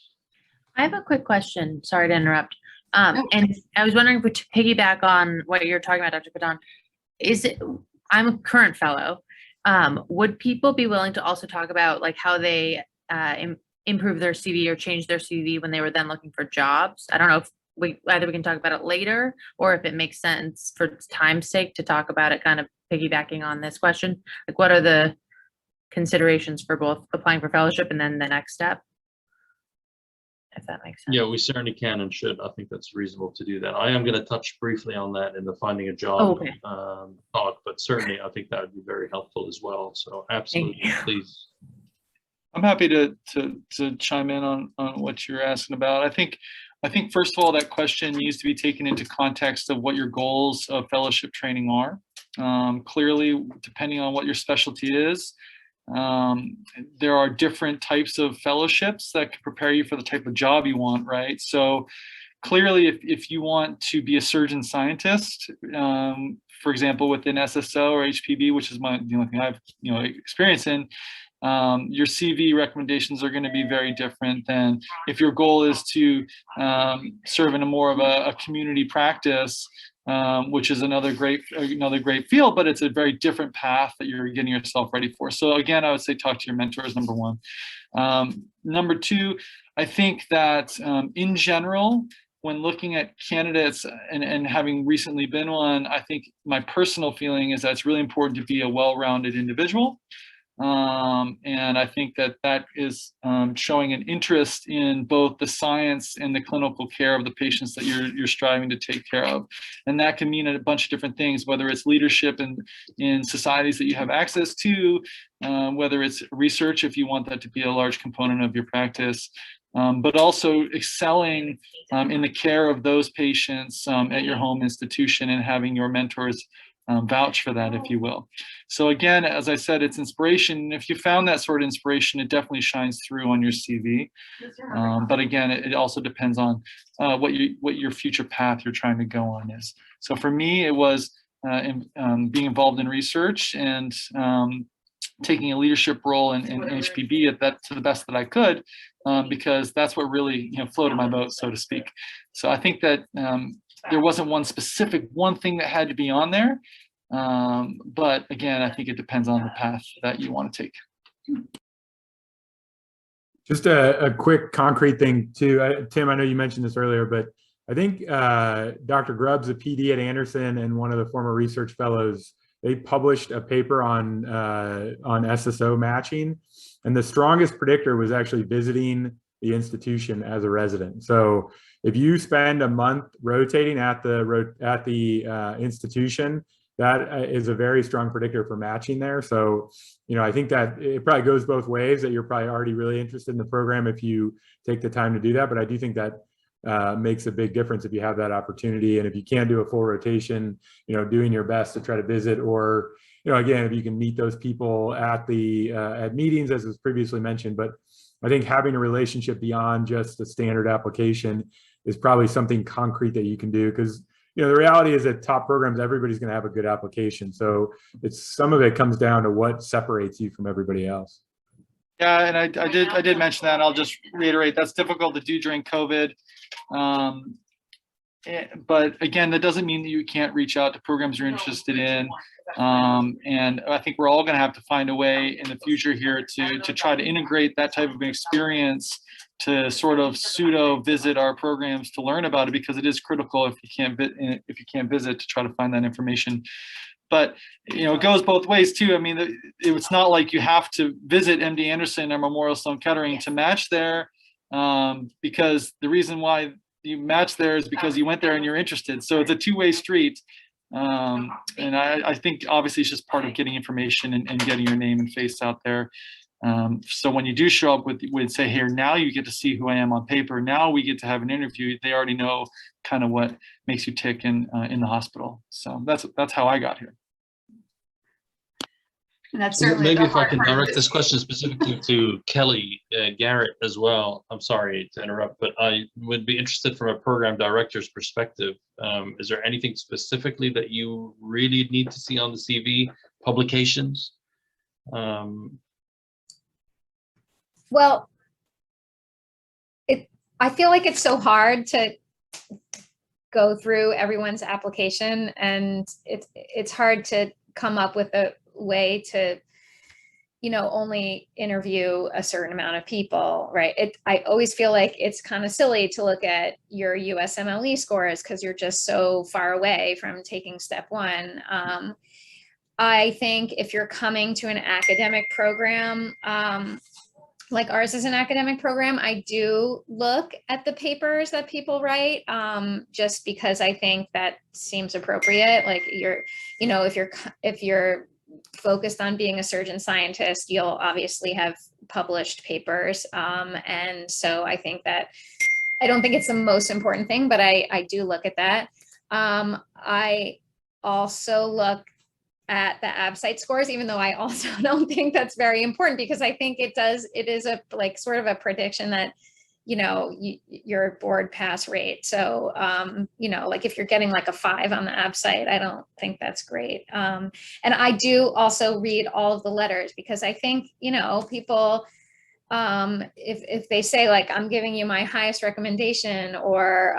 I have a quick question. Sorry to interrupt. And I was wondering, to piggyback on what you're talking about, Dr. Qadan, I'm a current fellow. Would people be willing to also talk about like how they improve their CV or change their CV when they were then looking for jobs? I don't know if either we can talk about it later, or if it makes sense for time's sake to talk about it, kind of piggybacking on this question. Like, what are the considerations for both applying for fellowship and then the next step? If that makes sense. Yeah, we certainly can and should. I think that's reasonable to do that. I am going to touch briefly on that in the finding a job talk, but certainly I think that would be very helpful as well. So absolutely, please. I'm happy to chime in on what you're asking about. I think first of all, that question needs to be taken into context of what your goals of fellowship training are. Clearly, depending on what your specialty is, there are different types of fellowships that can prepare you for the type of job you want, right? So clearly, if you want to be a surgeon scientist, for example, within SSO or HPV, which is the only thing I've experience in, your CV recommendations are going to be very different than if your goal is to serve in a more of a community practice, which is another great field, but it's a very different path that you're getting yourself ready for. So again, I would say talk to your mentors, number one. Number two, I think that in general, when looking at candidates and having recently been one, I think my personal feeling is that it's really important to be a well-rounded individual. And I think that is showing an interest in both the science and the clinical care of the patients that you're striving to take care of. And that can mean a bunch of different things, whether it's leadership in societies that you have access to, whether it's research, if you want that to be a large component of your practice, but also excelling in the care of those patients at your home institution and having your mentors vouch for that, if you will. So again, as I said, it's inspiration. If you found that sort of inspiration, it definitely shines through on your CV. But again, it also depends on what your future path you're trying to go on is. So for me, it was being involved in research and taking a leadership role in HPV to the best that I could, because that's what really floated my boat, so to speak. So I think that there wasn't one thing that had to be on there. But again, I think it depends on the path that you want to take. Just a quick concrete thing too. Tim, I know you mentioned this earlier, but I think Dr. Grubbs, a PD at Anderson and one of the former research fellows, they published a paper on SSO matching, and the strongest predictor was actually visiting the institution as a resident. So if you spend a month rotating at the institution, that is a very strong predictor for matching there. So, I think that it probably goes both ways, that you're probably already really interested in the program if you take the time to do that. But I do think that makes a big difference if you have that opportunity. And if you can't do a full rotation, doing your best to try to visit, or, again, if you can meet those people at meetings, as was previously mentioned. But I think having a relationship beyond just a standard application is probably something concrete that you can do, because the reality is that top programs, everybody's going to have a good application. So some of it comes down to what separates you from everybody else. Yeah, and I did mention that. I'll just reiterate, that's difficult to do during COVID. But again, that doesn't mean that you can't reach out to programs you're interested in. And I think we're all going to have to find a way in the future here to try to integrate that type of experience to sort of pseudo visit our programs to learn about it, because it is critical if you can't visit to try to find that information. But it goes both ways too. I mean, it's not like you have to visit MD Anderson or Memorial Sloan Kettering to match there, because the reason why you match there is because you went there and you're interested. So it's a two-way street. And I think obviously it's just part of getting information and getting your name and face out there. So when you do show up with say, here, now you get to see who I am on paper. Now we get to have an interview. They already know kind of what makes you tick in the hospital. So that's how I got here. And that's certainly maybe the if I hard can part of direct this question specifically to Kelly Garrett as well. I'm sorry to interrupt, but I would be interested from a program director's perspective. Is there anything specifically that you really need to see on the CV? Publications? Well, I feel like it's so hard to go through everyone's application, and it's hard to come up with a way to only interview a certain amount of people, right? I always feel like it's kind of silly to look at your USMLE scores because you're just so far away from taking step one. I think if you're coming to an academic program, like ours is an academic program, I do look at the papers that people write, just because I think that seems appropriate. Like if you're focused on being a surgeon scientist, you'll obviously have published papers. And so I think that, I don't think it's the most important thing, but I do look at that. I also look at the ABSITE scores, even though I also don't think that's very important, because I think it is a sort of a prediction that your board pass rate. So like if you're getting like a 5 on the ABSITE, I don't think that's great. And I do also read all of the letters, because I think people, if they say like, I'm giving you my highest recommendation, or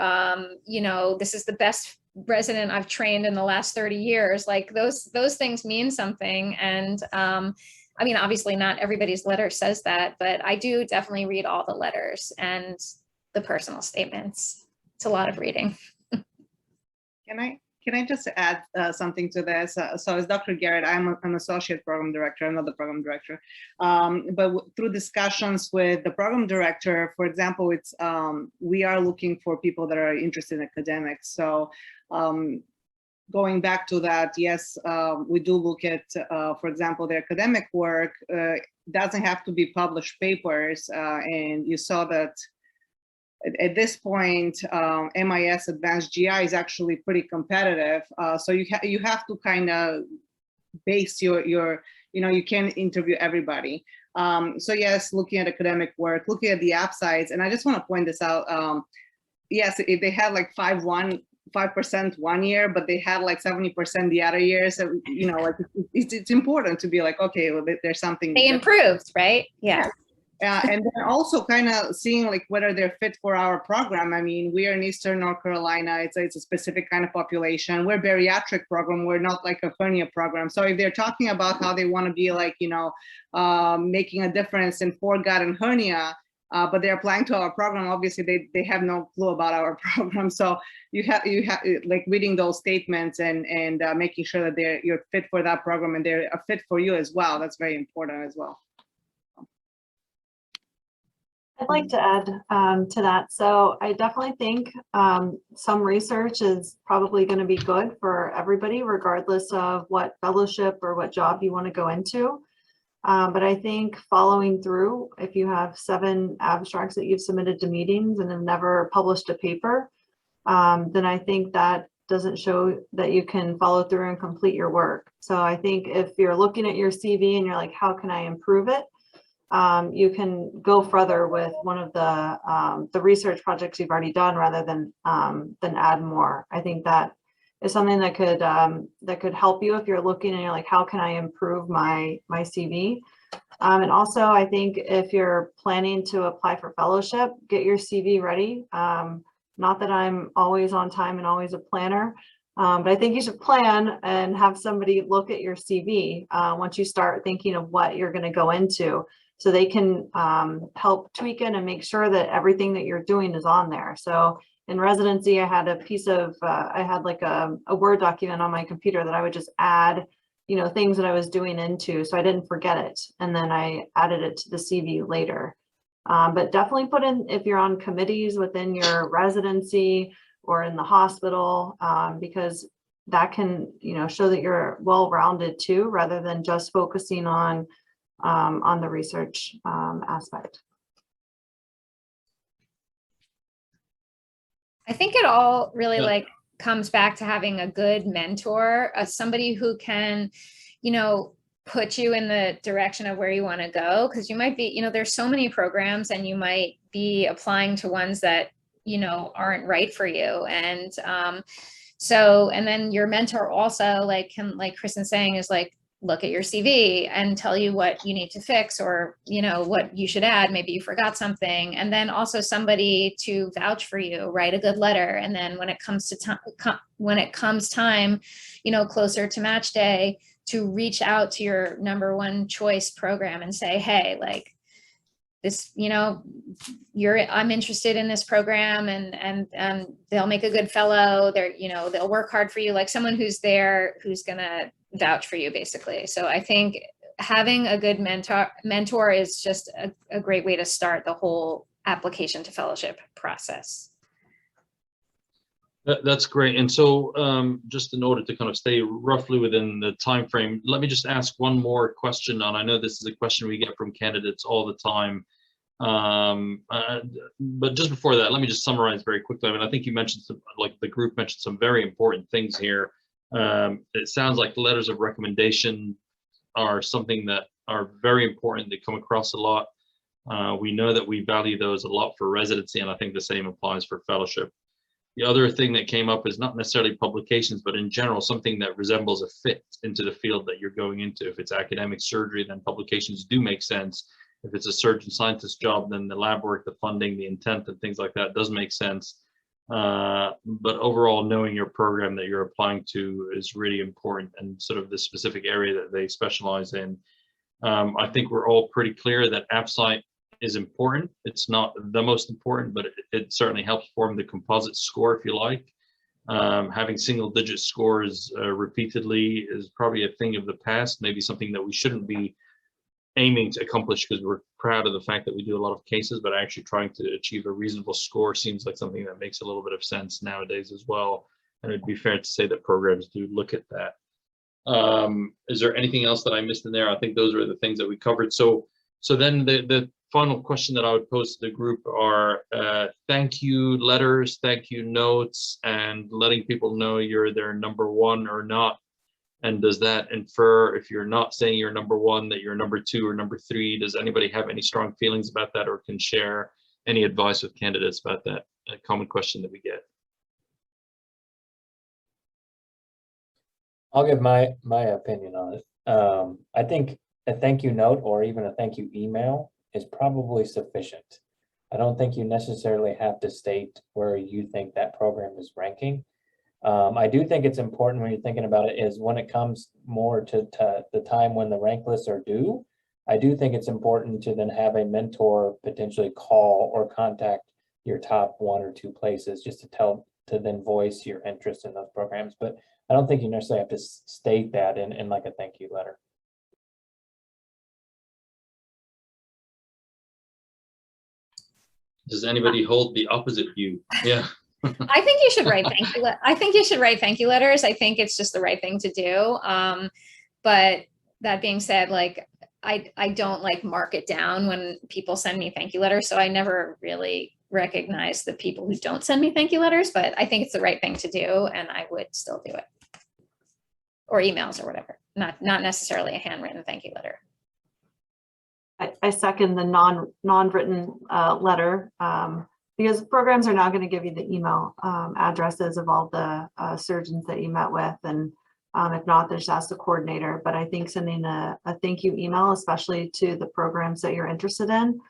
this is the best resident I've trained in the last 30 years, like those things mean something. And I mean, obviously not everybody's letter says that, but I do definitely read all the letters and the personal statements. It's a lot of reading. Can I just add something to this? So as Dr. Garrett, I'm an associate program director, I'm not the program director. But through discussions with the program director, for example, we are looking for people that are interested in academics. So going back to that, yes, we do look at, for example, the academic work. Doesn't have to be published papers. And you saw that at this point, MIS Advanced GI is actually pretty competitive. So you have to kind of base your you can't interview everybody. So yes, looking at academic work, looking at the ABSITEs, and I just want to point this out. Yes, if they had like 5% one year, but they had like 70% the other year. So, like it's important to be like, okay, well, there's something. They improved, right? Yeah. And then also kind of seeing like whether they're fit for our program. I mean, we are in Eastern North Carolina. It's a specific kind of population. We're a bariatric program. We're not like a hernia program. So if they're talking about how they want to be like, making a difference in foregut and hernia, but they're applying to our program, obviously they have no clue about our program. So you have like reading those statements and making sure that you're fit for that program and they're a fit for you as well. That's very important as well. I'd like to add to that. So I definitely think some research is probably going to be good for everybody, regardless of what fellowship or what job you want to go into. But I think following through, if you have 7 abstracts that you've submitted to meetings and have never published a paper, then I think that doesn't show that you can follow through and complete your work. So I think if you're looking at your CV and you're like, how can I improve it? You can go further with one of the research projects you've already done rather than add more. I think that is something that could help you if you're looking and you're like, how can I improve my CV? And also, I think if you're planning to apply for fellowship, get your CV ready. Not that I'm always on time and always a planner, but I think you should plan and have somebody look at your CV once you start thinking of what you're going to go into, so they can help tweak it and make sure that everything that you're doing is on there. So in residency, I had a piece of, I had like a Word document on my computer that I would just add, you know, things that I was doing into, so I didn't forget it. And then I added it to the CV later. But definitely put in, if you're on committees within your residency or in the hospital, because that can, you know, show that you're well-rounded too, rather than just focusing on the research aspect. I think it all really like comes back to having a good mentor, somebody who can, you know, put you in the direction of where you want to go. Because you might be, you know, there's so many programs and you might be applying to ones that, you know, aren't right for you. And so, and then your mentor also like can, like Kristen's saying, is like, look at your CV and tell you what you need to fix, or, you know, what you should add. Maybe you forgot something. And then also somebody to vouch for you, write a good letter. And then when it comes to time, you know, closer to match day, to reach out to your #1 choice program and say, hey, like this, you know, I'm interested in this program, and they'll make a good fellow. They're, you know, they'll work hard for you, like someone who's there, who's gonna vouch for you, basically. So I think having a good mentor is just a great way to start the whole application to fellowship process. That's great. And so just in order to kind of stay roughly within the time frame, let me just ask one more question. And I know this is a question we get from candidates all the time. But just before that, let me just summarize very quickly. I mean, I think you mentioned some, like the group mentioned some very important things here. It sounds like the letters of recommendation are something that are very important. They come across a lot. We know that we value those a lot for residency, and I think the same applies for fellowship. The other thing that came up is not necessarily publications, but in general, something that resembles a fit into the field that you're going into. If it's academic surgery, then publications do make sense. If it's a surgeon scientist job, then the lab work, the funding, the intent, and things like that does make sense. But overall, knowing your program that you're applying to is really important, and sort of the specific area that they specialize in. I think we're all pretty clear that AppSite is important. It's not the most important, but it certainly helps form the composite score, if you like. Having single-digit scores repeatedly is probably a thing of the past, maybe something that we shouldn't be aiming to accomplish, because we're proud of the fact that we do a lot of cases, but actually trying to achieve a reasonable score seems like something that makes a little bit of sense nowadays as well. And it'd be fair to say that programs do look at that. Is there anything else that I missed in there? I think those are the things that we covered. So then the final question that I would pose to the group are thank you letters, thank you notes, and letting people know you're their #1 or not. And does that infer, if you're not saying you're #1, that you're #2 or #3? Does anybody have any strong feelings about that, or can share any advice with candidates about that common question that we get? I'll give my opinion on it. I think a thank you note or even a thank you email is probably sufficient. I don't think you necessarily have to state where you think that program is ranking. I do think it's important when you're thinking about it is when it comes more to the time when the rank lists are due, I do think it's important to then have a mentor potentially call or contact your top 1 or 2 places just to then voice your interest in those programs. But I don't think you necessarily have to state that in like a thank you letter. Does anybody hold the opposite view? Yeah. I think you should write thank you. I think you should write thank you letters. I think it's just the right thing to do. But that being said, like I don't like mark it down when people send me thank you letters. So I never really recognize the people who don't send me thank you letters. But I think it's the right thing to do, and I would still do it. Or emails or whatever. Not necessarily a handwritten thank you letter. I second the non-written letter. Because programs are now going to give you the email addresses of all the surgeons that you met with, and if not, just ask the coordinator. But I think sending a thank you email, especially to the programs that you're interested in,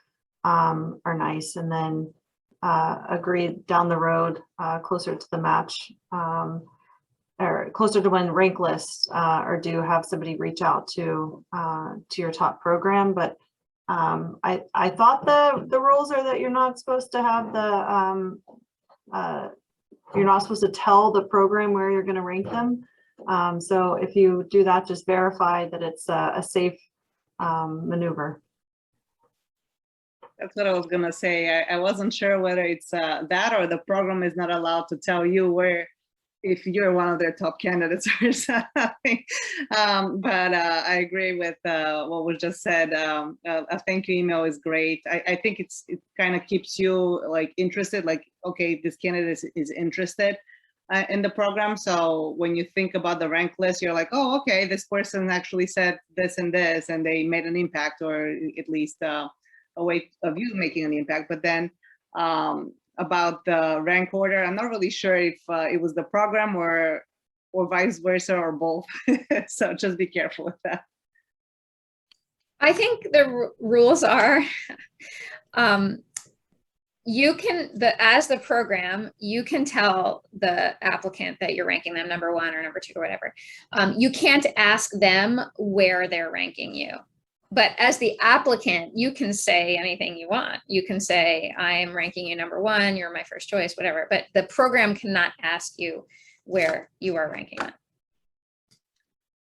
are nice. And then agreed down the road, closer to the match, or closer to when rank lists are due, have somebody reach out to your top program. But I thought the rules are that you're not supposed to have you're not supposed to tell the program where you're going to rank them. So if you do that, just verify that it's a safe maneuver. That's what I was gonna say. I wasn't sure whether it's that or the program is not allowed to tell you where, if you're one of their top candidates or something. But I agree with what was just said. A thank you email is great. I think it kind of keeps you like interested, like, okay, this candidate is interested in the program. So when you think about the rank list, you're like, oh, okay, this person actually said this and this, and they made an impact, or at least a way of you making an impact. But then about the rank order, I'm not really sure if it was the program or vice versa or both. So just be careful with that. I think the rules are, you can, as the program, you can tell the applicant that you're ranking them number 1 or number 2 or whatever. You can't ask them where they're ranking you. But as the applicant, you can say anything you want. You can say, I am ranking you number 1, you're my first choice, whatever. But the program cannot ask you where you are ranking them.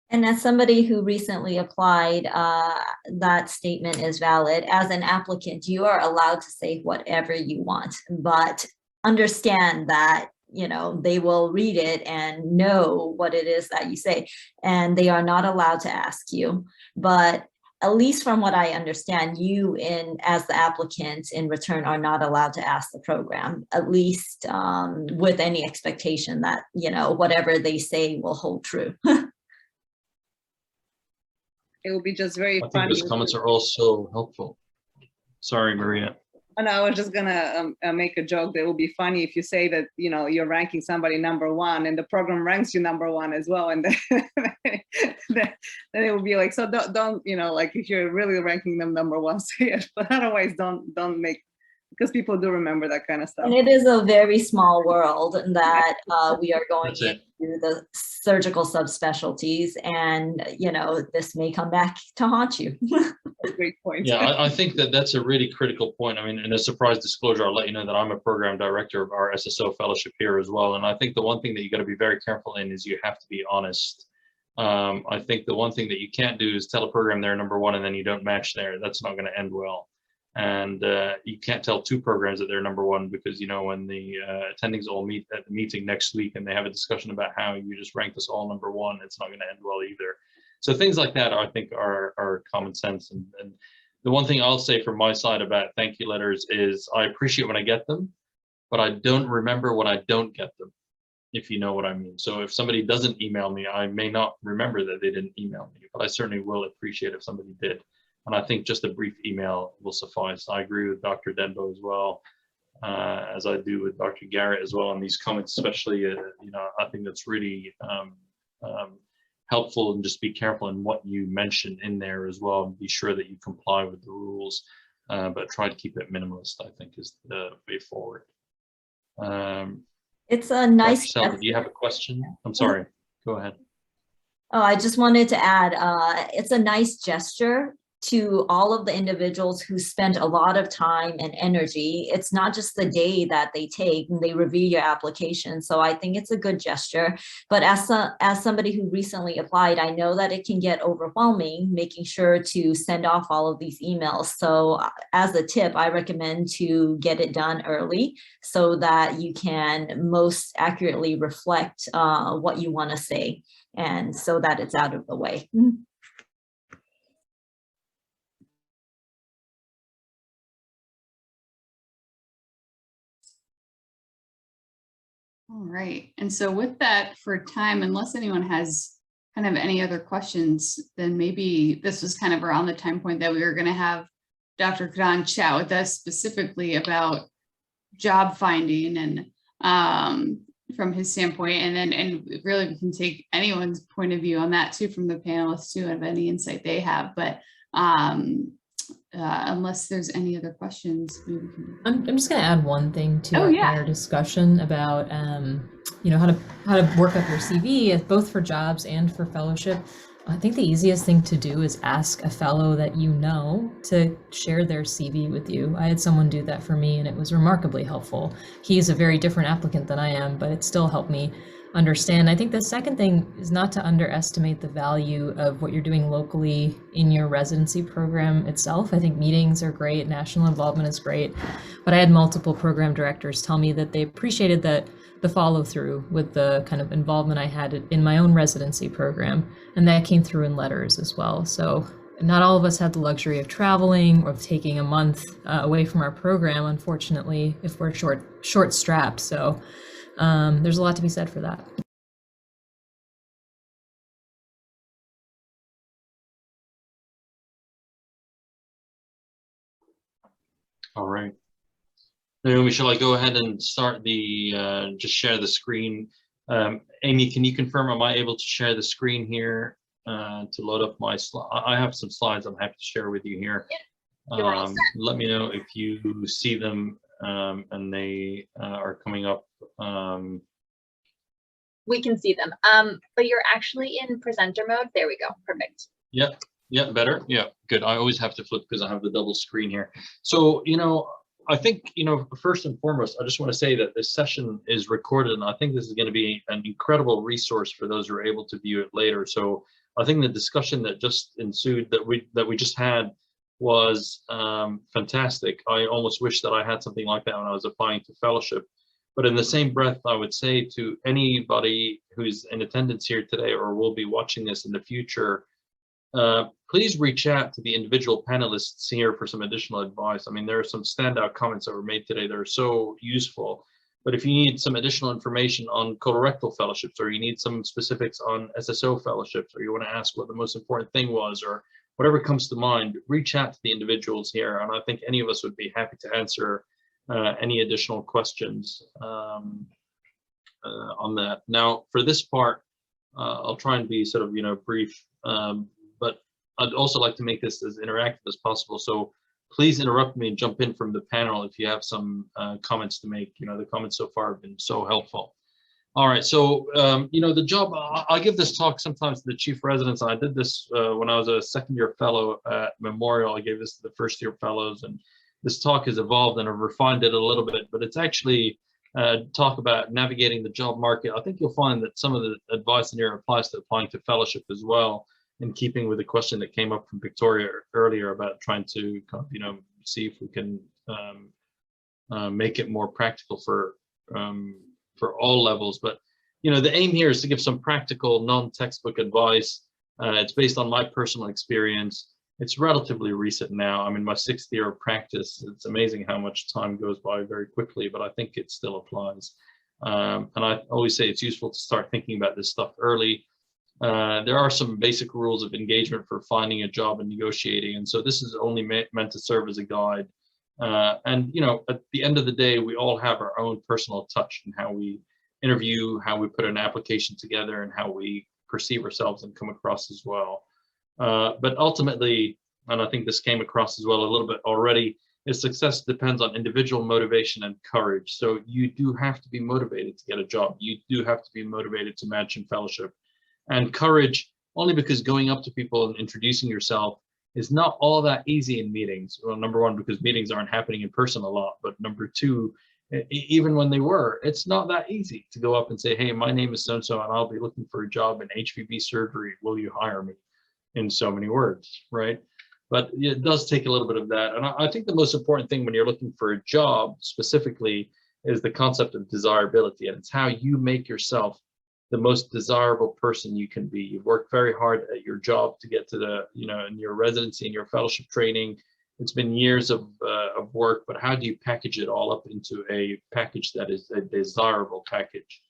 And as somebody who recently applied, that statement is valid. As an applicant, you are allowed to say whatever you want, but understand that, you know, they will read it and know what it is that you say, and they are not allowed to ask you. But at least from what I understand, you as the applicant in return are not allowed to ask the program, at least with any expectation that, you know, whatever they say will hold true. It will be just very I think funny. those comments are also helpful. Sorry, Maria. And I was just gonna make a joke that it would be funny if you say that, you know, you're ranking somebody number 1 and the program ranks you number 1 as well, and then it would be like, so don't, you know, like if you're really ranking them number 1, say it, but otherwise don't make, because people do remember that kind of stuff. And it is a very small world that we are going into the surgical subspecialties, and you know, this may come back to haunt you. Great point. Yeah, I think that's a really critical point. I mean, in a surprise disclosure, I'll let you know that I'm a program director of our SSO fellowship here as well. And I think the one thing that you got to be very careful in is you have to be honest. I think the one thing that you can't do is tell a program they're number 1 and then you don't match there. That's not going to end well. And you can't tell 2 programs that they're number 1, because, you know, when the attendings all meet at the meeting next week and they have a discussion about how you just ranked us all number 1, it's not going to end well either. So things like that, I think, are common sense. And the one thing I'll say from my side about thank you letters is I appreciate when I get them, but I don't remember when I don't get them, if you know what I mean. So if somebody doesn't email me, I may not remember that they didn't email me, but I certainly will appreciate if somebody did. And I think just a brief email will suffice. I agree with Dr. Denbo as well, as I do with Dr. Garrett as well on these comments, especially, you know, I think that's really helpful, and just be careful in what you mention in there as well, and be sure that you comply with the rules, but try to keep it minimalist, I think, is the way forward. It's a nice. Dr. do you have a question? I'm sorry, go ahead. Oh, I just wanted to add, it's a nice gesture to all of the individuals who spent a lot of time and energy. It's not just the day that they take and they review your application. So I think it's a good gesture. But as somebody who recently applied, I know that it can get overwhelming making sure to send off all of these emails. So as a tip, I recommend to get it done early so that you can most accurately reflect what you want to say, and so that it's out of the way. All right. And so with that, for time, unless anyone has kind of any other questions, then maybe this was kind of around the time point that we were going to have Dr. Qadan chat with us specifically about job finding and from his standpoint. And really we can take anyone's point of view on that too, from the panelists too, of any insight they have. But Unless there's any other questions. Maybe we can... I'm just going to add one thing to Oh, our yeah. prior discussion about, you know, how to work up your CV, both for jobs and for fellowship. I think the easiest thing to do is ask a fellow that you know to share their CV with you. I had someone do that for me, and it was remarkably helpful. He's a very different applicant than I am, but it still helped me understand. I think the second thing is not to underestimate the value of what you're doing locally in your residency program itself. I think meetings are great, national involvement is great, but I had multiple program directors tell me that they appreciated that the follow through with the kind of involvement I had in my own residency program, and that came through in letters as well. So not all of us had the luxury of traveling or of taking a month away from our program, unfortunately, if we're short strapped. So there's a lot to be said for that. All right. Naomi, shall I go ahead and start the, just share the screen? Amy, can you confirm, am I able to share the screen here to load up my slide? I have some slides I'm happy to share with you here. Let me know if you see them and they are coming up. We can see them, but you're actually in presenter mode. There we go. Perfect. Yep. Yeah, better. Yeah, good. I always have to flip because I have the double screen here. So, you know, I think, you know, first and foremost, I just want to say that this session is recorded, and I think this is going to be an incredible resource for those who are able to view it later. So I think the discussion that just ensued that we just had was fantastic. I almost wish that I had something like that when I was applying to fellowship. But in the same breath, I would say to anybody who's in attendance here today or will be watching this in the future, please reach out to the individual panelists here for some additional advice. I mean, there are some standout comments that were made today that are so useful. But if you need some additional information on colorectal fellowships, or you need some specifics on SSO fellowships, or you want to ask what the most important thing was, or whatever comes to mind, reach out to the individuals here. And I think any of us would be happy to answer any additional questions on that. Now, for this part, I'll try and be sort of, you know, brief, but I'd also like to make this as interactive as possible. So please interrupt me and jump in from the panel if you have some comments to make. You know, the comments so far have been so helpful. All right, so, you know, the job, I give this talk sometimes to the chief residents. I did this when I was a second-year fellow at Memorial. I gave this to the first-year fellows, and this talk has evolved and I've refined it a little bit, but it's actually talk about navigating the job market. I think you'll find that some of the advice in here applies to applying to fellowship as well, in keeping with the question that came up from Victoria earlier about trying to, you know, see if we can make it more practical for all levels. But, you know, the aim here is to give some practical non-textbook advice. It's based on my personal experience. It's relatively recent now. I'm in my 6th year of practice. It's amazing how much time goes by very quickly, but I think it still applies. And I always say it's useful to start thinking about this stuff early. There are some basic rules of engagement for finding a job and negotiating. And so this is only meant to serve as a guide. And, you know, at the end of the day, we all have our own personal touch in how we interview, how we put an application together, and how we perceive ourselves and come across as well. But ultimately, and I think this came across as well a little bit already, is success depends on individual motivation and courage. So you do have to be motivated to get a job. You do have to be motivated to match in fellowship. And courage, only because going up to people and introducing yourself is not all that easy in meetings. Well, number one, because meetings aren't happening in person a lot. But number two, even when they were, it's not that easy to go up and say, hey, my name is so-and-so, and I'll be looking for a job in HPV surgery. Will you hire me? In so many words, right? But it does take a little bit of that. And I think the most important thing when you're looking for a job specifically is the concept of desirability. And it's how you make yourself the most desirable person you can be. You've worked very hard at your job to get to the, you know, in your residency and your fellowship training. It's been years of work, but how do you package it all up into a package that is a desirable package?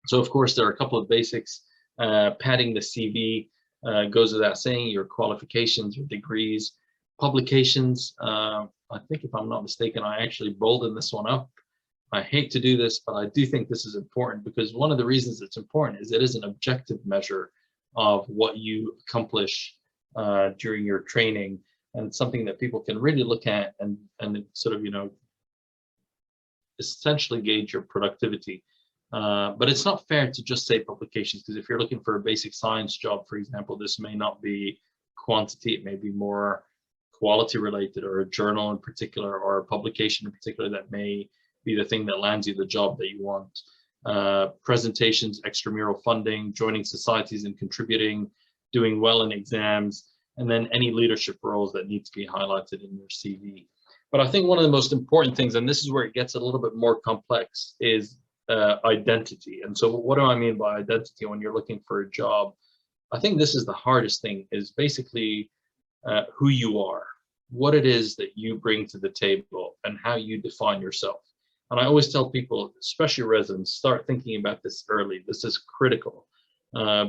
So of course, there are a couple of basics. Padding the CV goes without saying, your qualifications, your degrees, publications. I think if I'm not mistaken, I actually bolded this one up. I hate to do this, but I do think this is important because one of the reasons it's important is it is an objective measure of what you accomplish during your training. and it's something that people can really look at and sort of, essentially gauge your productivity. But it's not fair to just say publications, because if you're looking for a basic science job, for example, this may not be quantity, it may be more quality related, or a journal in particular, or a publication in particular that may be the thing that lands you the job that you want. Presentations, extramural funding, joining societies and contributing, doing well in exams, and then any leadership roles that need to be highlighted in your CV. But I think one of the most important things, and this is where it gets a little bit more complex, is identity. And so what do I mean by identity when you're looking for a job? I think this is the hardest thing, is basically who you are, what it is that you bring to the table, and how you define yourself. And I always tell people, especially residents, start thinking about this early. This is critical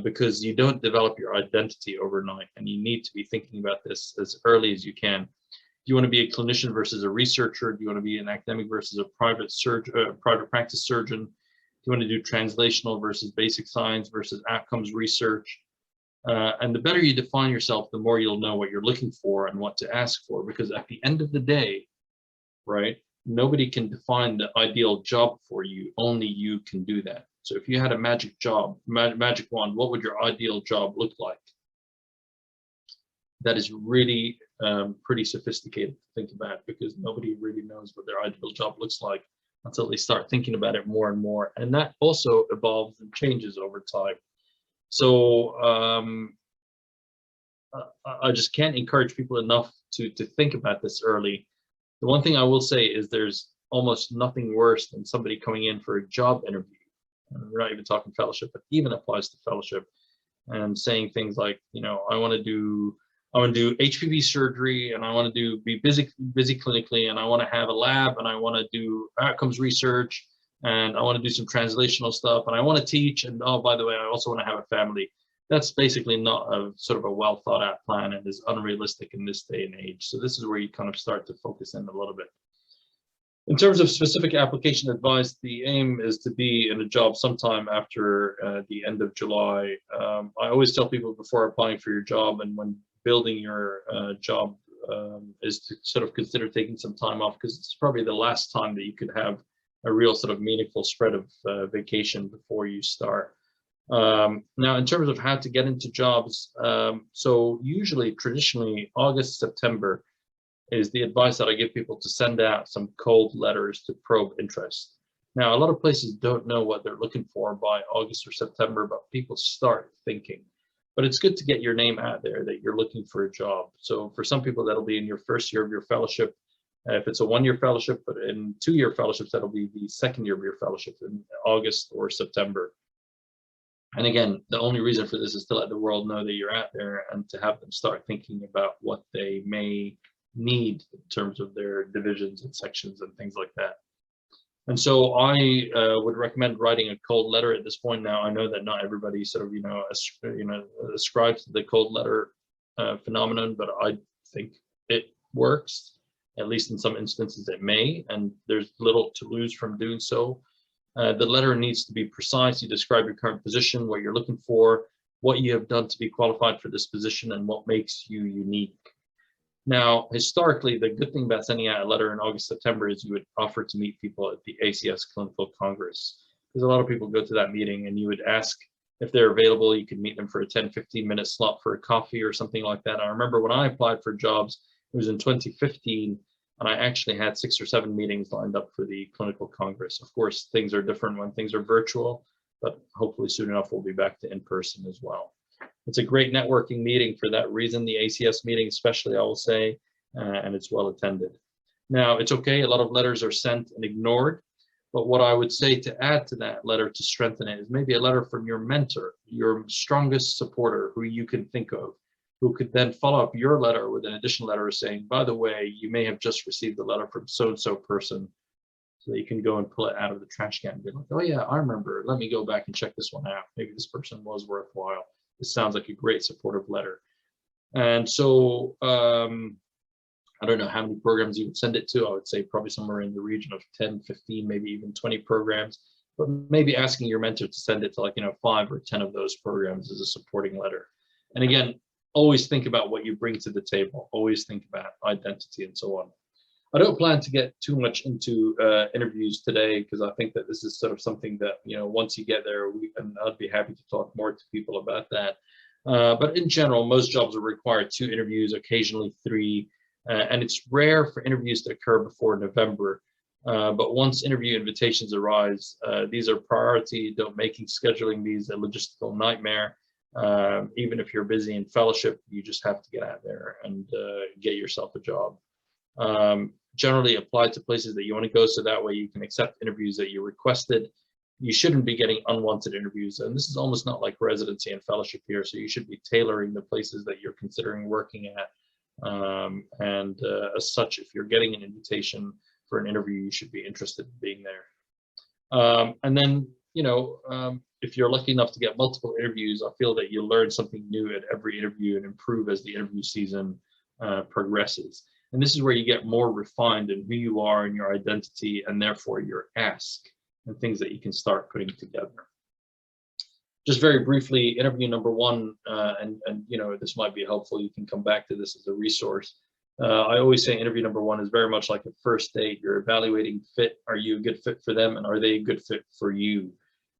because you don't develop your identity overnight, and you need to be thinking about this as early as you can. Do you want to be a clinician versus a researcher? Do you want to be an academic versus a private practice surgeon? Do you want to do translational versus basic science versus outcomes research? And the better you define yourself, the more you'll know what you're looking for and what to ask for, because at the end of the day, right, nobody can define the ideal job for you. Only you can do that. So if you had a magic job, magic wand, what would your ideal job look like? That is really pretty sophisticated to think about, because nobody really knows what their ideal job looks like until they start thinking about it more and more. And that also evolves and changes over time. So I just can't encourage people enough to think about this early. The one thing I will say is there's almost nothing worse than somebody coming in for a job interview. And we're not even talking fellowship, but even applies to fellowship, and saying things like, I want to do HPV surgery, and I want to be busy clinically, and I want to have a lab, and I want to do outcomes research, and I want to do some translational stuff, and I want to teach, and oh, by the way, I also want to have a family. That's basically not a sort of a well thought out plan, and is unrealistic in this day and age. So this is where you kind of start to focus in a little bit. In terms of specific application advice, the aim is to be in a job sometime after the end of July. I always tell people before applying for your job and when building your job is to sort of consider taking some time off, because it's probably the last time that you could have a real sort of meaningful spread of vacation before you start. Now, in terms of how to get into jobs, so usually, traditionally, August, September is the advice that I give people, to send out some cold letters to probe interest. Now, a lot of places don't know what they're looking for by August or September, but people start thinking. But it's good to get your name out there that you're looking for a job. So for some people, that'll be in your first year of your fellowship. If it's a one-year fellowship, but in two-year fellowships, that'll be the second year of your fellowship in August or September. And again, the only reason for this is to let the world know that you're out there, and to have them start thinking about what they may need in terms of their divisions and sections and things like that. And so I would recommend writing a cold letter at this point. Now, I know that not everybody sort of, ascribes to the cold letter phenomenon, but I think it works. At least in some instances it may, and there's little to lose from doing so. The letter needs to be precise. You describe your current position, what you're looking for, what you have done to be qualified for this position, and what makes you unique. Now, historically, the good thing about sending out a letter in August, September is you would offer to meet people at the ACS Clinical Congress, because a lot of people go to that meeting, and you would ask if they're available. You could meet them for a 10-15 minute slot for a coffee or something like that. I remember when I applied for jobs, it was in 2015, and I actually had 6 or 7 meetings lined up for the Clinical Congress. Of course, things are different when things are virtual, but hopefully soon enough we'll be back to in-person as well. It's a great networking meeting for that reason, the ACS meeting especially, I will say, and it's well attended. Now, it's okay, a lot of letters are sent and ignored, but what I would say to add to that letter to strengthen it is maybe a letter from your mentor, your strongest supporter, who you can think of, who could then follow up your letter with an additional letter saying, by the way, you may have just received a letter from so-and-so person, so that you can go and pull it out of the trash can and be like, oh yeah, I remember, let me go back and check this one out. Maybe this person was worthwhile. This sounds like a great supportive letter. And so I don't know how many programs you would send it to. I would say probably somewhere in the region of 10, 15, maybe even 20 programs, but maybe asking your mentor to send it to 5 or 10 of those programs as a supporting letter. And again, always think about what you bring to the table. Always think about identity and so on. I don't plan to get too much into interviews today because I think that this is sort of something that, you know, once you get there, and I'd be happy to talk more to people about that. But in general, most jobs will require 2 interviews, occasionally 3, and it's rare for interviews to occur before November. But once interview invitations arise, these are priority. Don't making scheduling these a logistical nightmare. Even if you're busy in fellowship, you just have to get out there and get yourself a job. Generally apply to places that you want to go, so that way you can accept interviews that you requested. You shouldn't be getting unwanted interviews, and this is almost not like residency and fellowship here, so you should be tailoring the places that you're considering working at. As such, if you're getting an invitation for an interview, you should be interested in being there. And then, you know, if you're lucky enough to get multiple interviews, I feel that you'll learn something new at every interview and improve as the interview season progresses. And this is where you get more refined in who you are and your identity, and therefore your ask and things that you can start putting together. Just very briefly, interview number 1, and you know, this might be helpful. You can come back to this as a resource. I always say interview number 1 is very much like a first date. You're evaluating fit. Are you a good fit for them, and are they a good fit for you?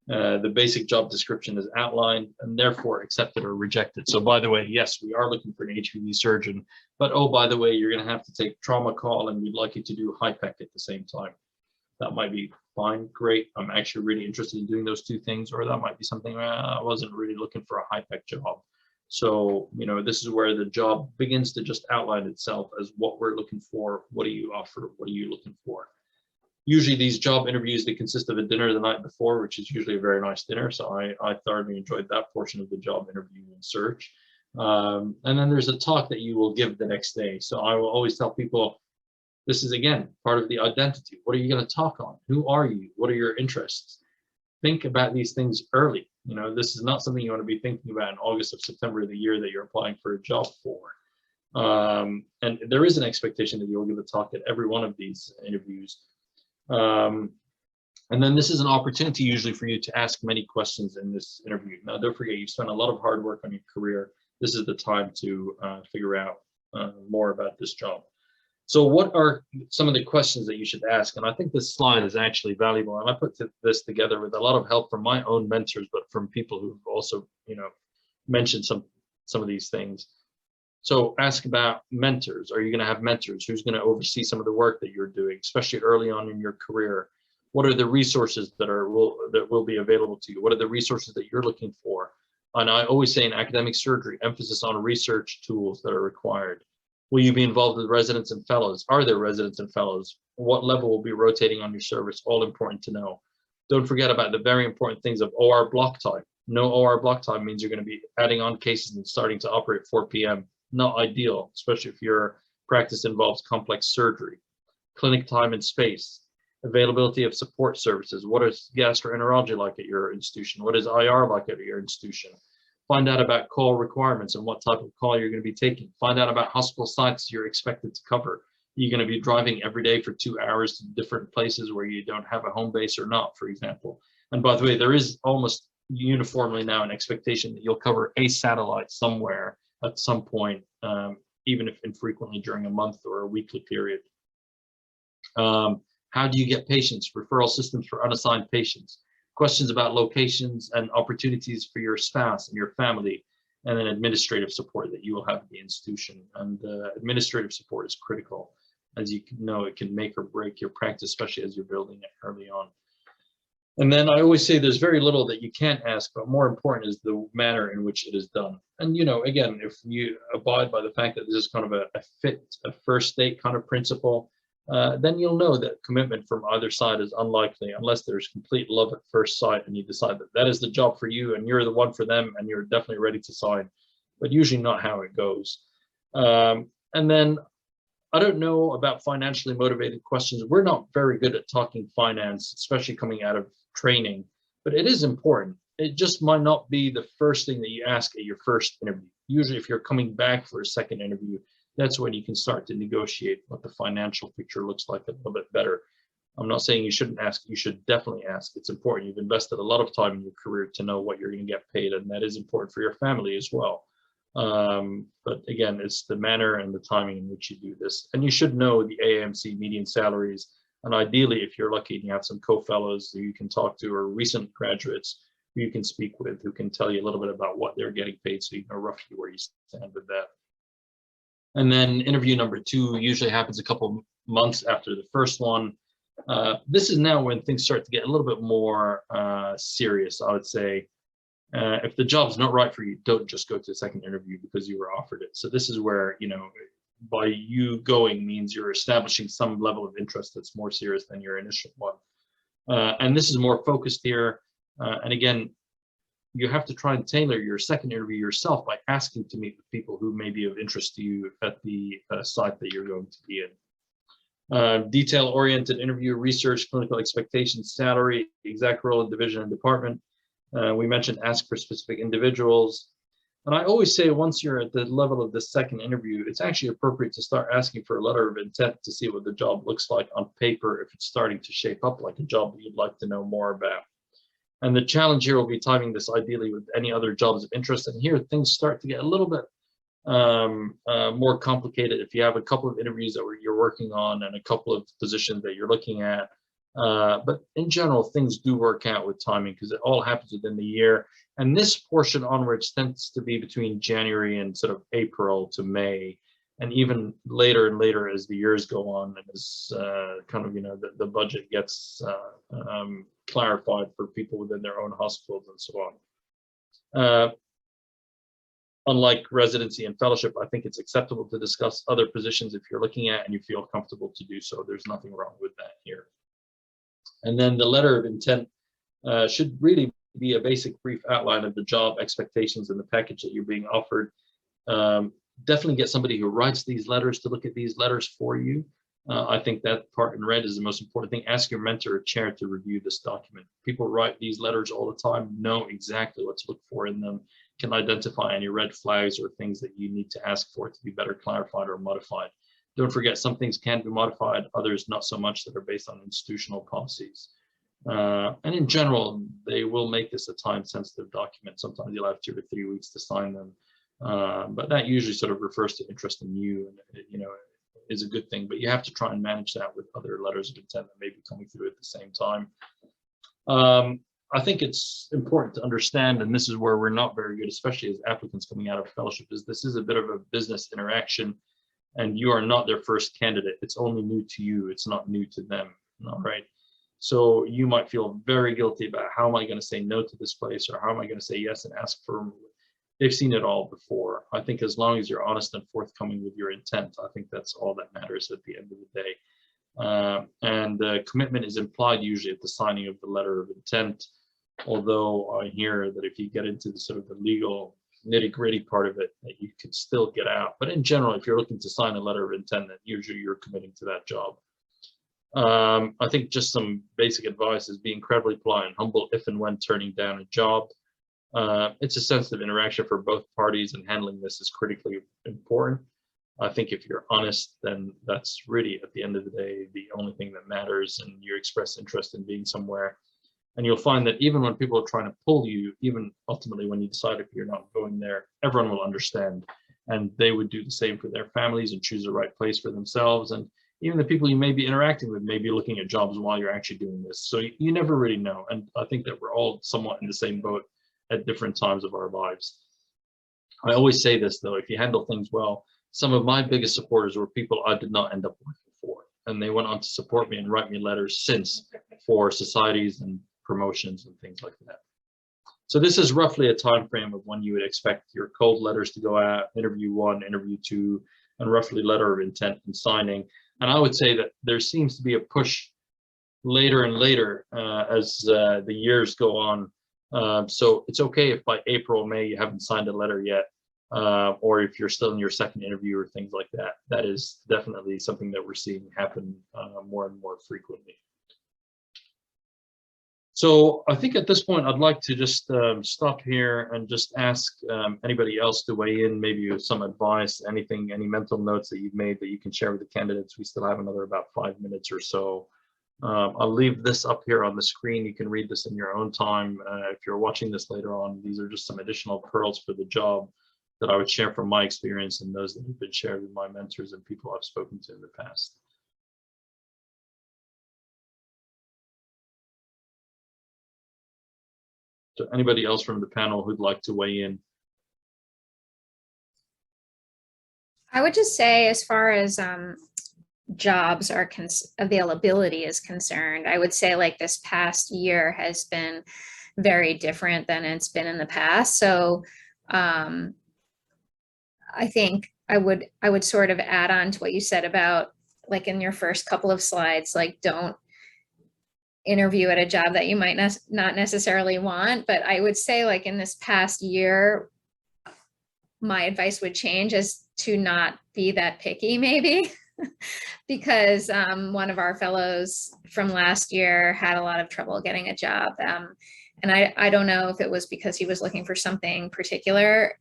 The basic job description is outlined and therefore accepted or rejected. So by the way, yes, we are looking for an HPV surgeon, but oh, by the way, you're going to have to take trauma call and we'd like you to do HIPEC at the same time. That might be fine, great. I'm actually really interested in doing those 2 things, or that might be something I wasn't really looking for a HIPEC job. So, you know, this is where the job begins to just outline itself as what we're looking for. What do you offer? What are you looking for? Usually these job interviews, they consist of a dinner the night before, which is usually a very nice dinner. So I thoroughly enjoyed that portion of the job interview and search. And then there's a talk that you will give the next day. So I will always tell people, this is, again, part of the identity. What are you going to talk on? Who are you? What are your interests? Think about these things early. You know, this is not something you want to be thinking about in August or September of the year that you're applying for a job for. And there is an expectation that you'll give a talk at every one of these interviews. And then this is an opportunity usually for you to ask many questions in this interview. Now, don't forget, you've spent a lot of hard work on your career. This is the time to figure out more about this job. So what are some of the questions that you should ask? And I think this slide is actually valuable. And I put this together with a lot of help from my own mentors, but from people who've also, you know, mentioned some of these things. So ask about mentors. Are you going to have mentors? Who's going to oversee some of the work that you're doing, especially early on in your career? What are the resources that will be available to you? What are the resources that you're looking for? And I always say in academic surgery, emphasis on research tools that are required. Will you be involved with residents and fellows? Are there residents and fellows? What level will be rotating on your service? All important to know. Don't forget about the very important things of OR block time. No OR block time means you're going to be adding on cases and starting to operate 4 p.m. Not ideal, especially if your practice involves complex surgery. Clinic time and space. Availability of support services. What is gastroenterology like at your institution? What is IR like at your institution? Find out about call requirements and what type of call you're going to be taking. Find out about hospital sites you're expected to cover. You're going to be driving every day for 2 hours to different places where you don't have a home base or not, for example. And by the way, there is almost uniformly now an expectation that you'll cover a satellite somewhere at some point, even if infrequently during a month or a weekly period. How do you get patients? Referral systems for unassigned patients. Questions about locations and opportunities for your spouse and your family, and then administrative support that you will have at the institution. And administrative support is critical. As you know, it can make or break your practice, especially as you're building it early on. And then I always say there's very little that you can't ask, but more important is the manner in which it is done. And, you know, again, if you abide by the fact that this is kind of a first date kind of principle, then you'll know that commitment from either side is unlikely unless there's complete love at first sight and you decide that that is the job for you and you're the one for them and you're definitely ready to sign, but usually not how it goes. And then I don't know about financially motivated questions. We're not very good at talking finance, especially coming out of training, but it is important. It just might not be the first thing that you ask at your first interview. Usually if you're coming back for a second interview, that's when you can start to negotiate what the financial picture looks like a little bit better. I'm not saying you shouldn't ask, you should definitely ask. It's important. You've invested a lot of time in your career to know what you're going to get paid, and that is important for your family as well. But again, it's the manner and the timing in which you do this. And you should know the AAMC median salaries. And ideally, if you're lucky and you have some co-fellows who you can talk to or recent graduates who you can speak with, who can tell you a little bit about what they're getting paid so you know roughly where you stand with that. And then interview number 2 usually happens a couple months after the first one. This is now when things start to get a little bit more serious, I would say. If the job's not right for you, don't just go to the second interview because you were offered it. So this is where, you know, by you going means you're establishing some level of interest that's more serious than your initial one. And this is more focused here. And again, you have to try and tailor your second interview yourself by asking to meet with people who may be of interest to you at the site that you're going to be in. Detail-oriented interview, research, clinical expectations, salary, exact role in division and department. We mentioned ask for specific individuals. And I always say once you're at the level of the second interview, it's actually appropriate to start asking for a letter of intent to see what the job looks like on paper if it's starting to shape up like a job that you'd like to know more about. And the challenge here will be timing this ideally with any other jobs of interest. And here things start to get a little bit more complicated if you have a couple of interviews that you're working on and a couple of positions that you're looking at. But in general, things do work out with timing because it all happens within the year. And this portion onwards tends to be between January and sort of April to May. And even later and later as the years go on and as kind of, you know, the budget gets clarified for people within their own hospitals and so on. Unlike residency and fellowship, I think it's acceptable to discuss other positions if you're looking at and you feel comfortable to do so. There's nothing wrong with that here. And then the letter of intent should really be a basic brief outline of the job expectations and the package that you're being offered. Definitely get somebody who writes these letters to look at these letters for you. I think that part in red is the most important thing. Ask your mentor or chair to review this document. People write these letters all the time, know exactly what to look for in them, can identify any red flags or things that you need to ask for to be better clarified or modified. Don't forget, some things can be modified, others not so much, that are based on institutional policies. And in general, they will make this a time-sensitive document. Sometimes you'll have 2 or 3 weeks to sign them. But that usually sort of refers to interest in you, and it, you know, is a good thing. But you have to try and manage that with other letters of intent that may be coming through at the same time. I think it's important to understand, and this is where we're not very good, especially as applicants coming out of fellowship, is this is a bit of a business interaction, and you are not their first candidate. It's only new to you. It's not new to them. All right. So you might feel very guilty about how am I going to say no to this place, or how am I going to say yes and ask for. They've seen it all before. I think as long as you're honest and forthcoming with your intent, I think that's all that matters at the end of the day. And commitment is implied usually at the signing of the letter of intent. Although I hear that if you get into the sort of the legal nitty-gritty part of it, that you could still get out. But in general, if you're looking to sign a letter of intent, then usually you're committing to that job. I think just some basic advice is be incredibly polite and humble if and when turning down a job. It's a sensitive interaction for both parties, and handling this is critically important. I think if you're honest, then that's really at the end of the day the only thing that matters, and you express interest in being somewhere. And you'll find that even when people are trying to pull you, even ultimately when you decide if you're not going there, everyone will understand, and they would do the same for their families and choose the right place for themselves. And even the people you may be interacting with may be looking at jobs while you're actually doing this. So you never really know. And I think that we're all somewhat in the same boat at different times of our lives. I always say this though, if you handle things well, some of my biggest supporters were people I did not end up working for, and they went on to support me and write me letters since for societies and promotions and things like that. So this is roughly a time frame of when you would expect your cold letters to go out, interview 1, interview 2, and roughly letter of intent and signing. And I would say that there seems to be a push later and later as the years go on. So it's okay if by April, May, you haven't signed a letter yet, or if you're still in your second interview or things like that. That is definitely something that we're seeing happen more and more frequently. So I think at this point, I'd like to just stop here and just ask anybody else to weigh in, maybe with some advice, anything, any mental notes that you've made that you can share with the candidates. We still have another about 5 minutes or so. I'll leave this up here on the screen. You can read this in your own time. If you're watching this later on, these are just some additional pearls for the job. that I would share from my experience and those that have been shared with my mentors and people I've spoken to in the past. So anybody else from the panel who'd like to weigh in? I would just say, as far as jobs are availability is concerned, I would say like this past year has been very different than it's been in the past. So I think I would sort of add on to what you said about, like, in your first couple of slides, like, don't interview at a job that you might not necessarily want. But I would say, like, in this past year, my advice would change as to not be that picky, maybe. Because one of our fellows from last year had a lot of trouble getting a job. And I don't know if it was because he was looking for something particular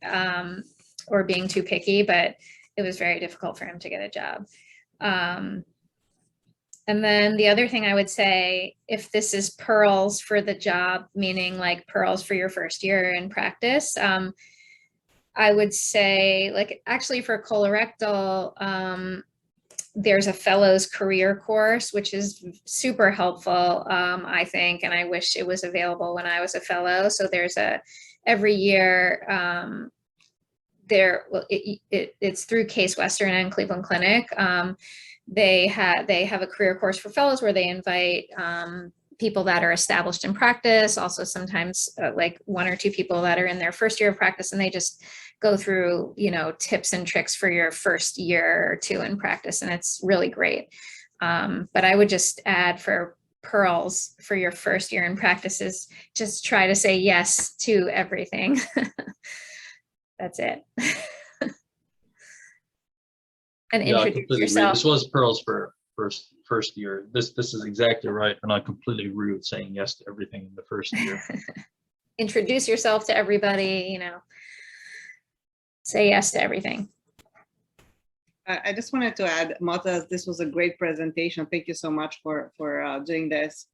or being too picky, but it was very difficult for him to get a job. And then the other thing I would say, if this is pearls for the job, meaning like pearls for your first year in practice, I would say, like, actually for colorectal, there's a fellow's career course, which is super helpful, I think, and I wish it was available when I was a fellow. So there's every year, it's through Case Western and Cleveland Clinic. They have a career course for fellows where they invite people that are established in practice, also sometimes like one or two people that are in their first year of practice, and they just go through, you know, tips and tricks for your first year or two in practice, and it's really great. But I would just add, for pearls for your first year in practice, is just try to say yes to everything. That's it. And Yeah, I introduce completely yourself. agree. This was pearls for first year. This is exactly right, and I completely agree with saying yes to everything in the first year. Introduce yourself to everybody, you know, say yes to everything. I just wanted to add, Motaz, this was a great presentation. Thank you so much for doing this.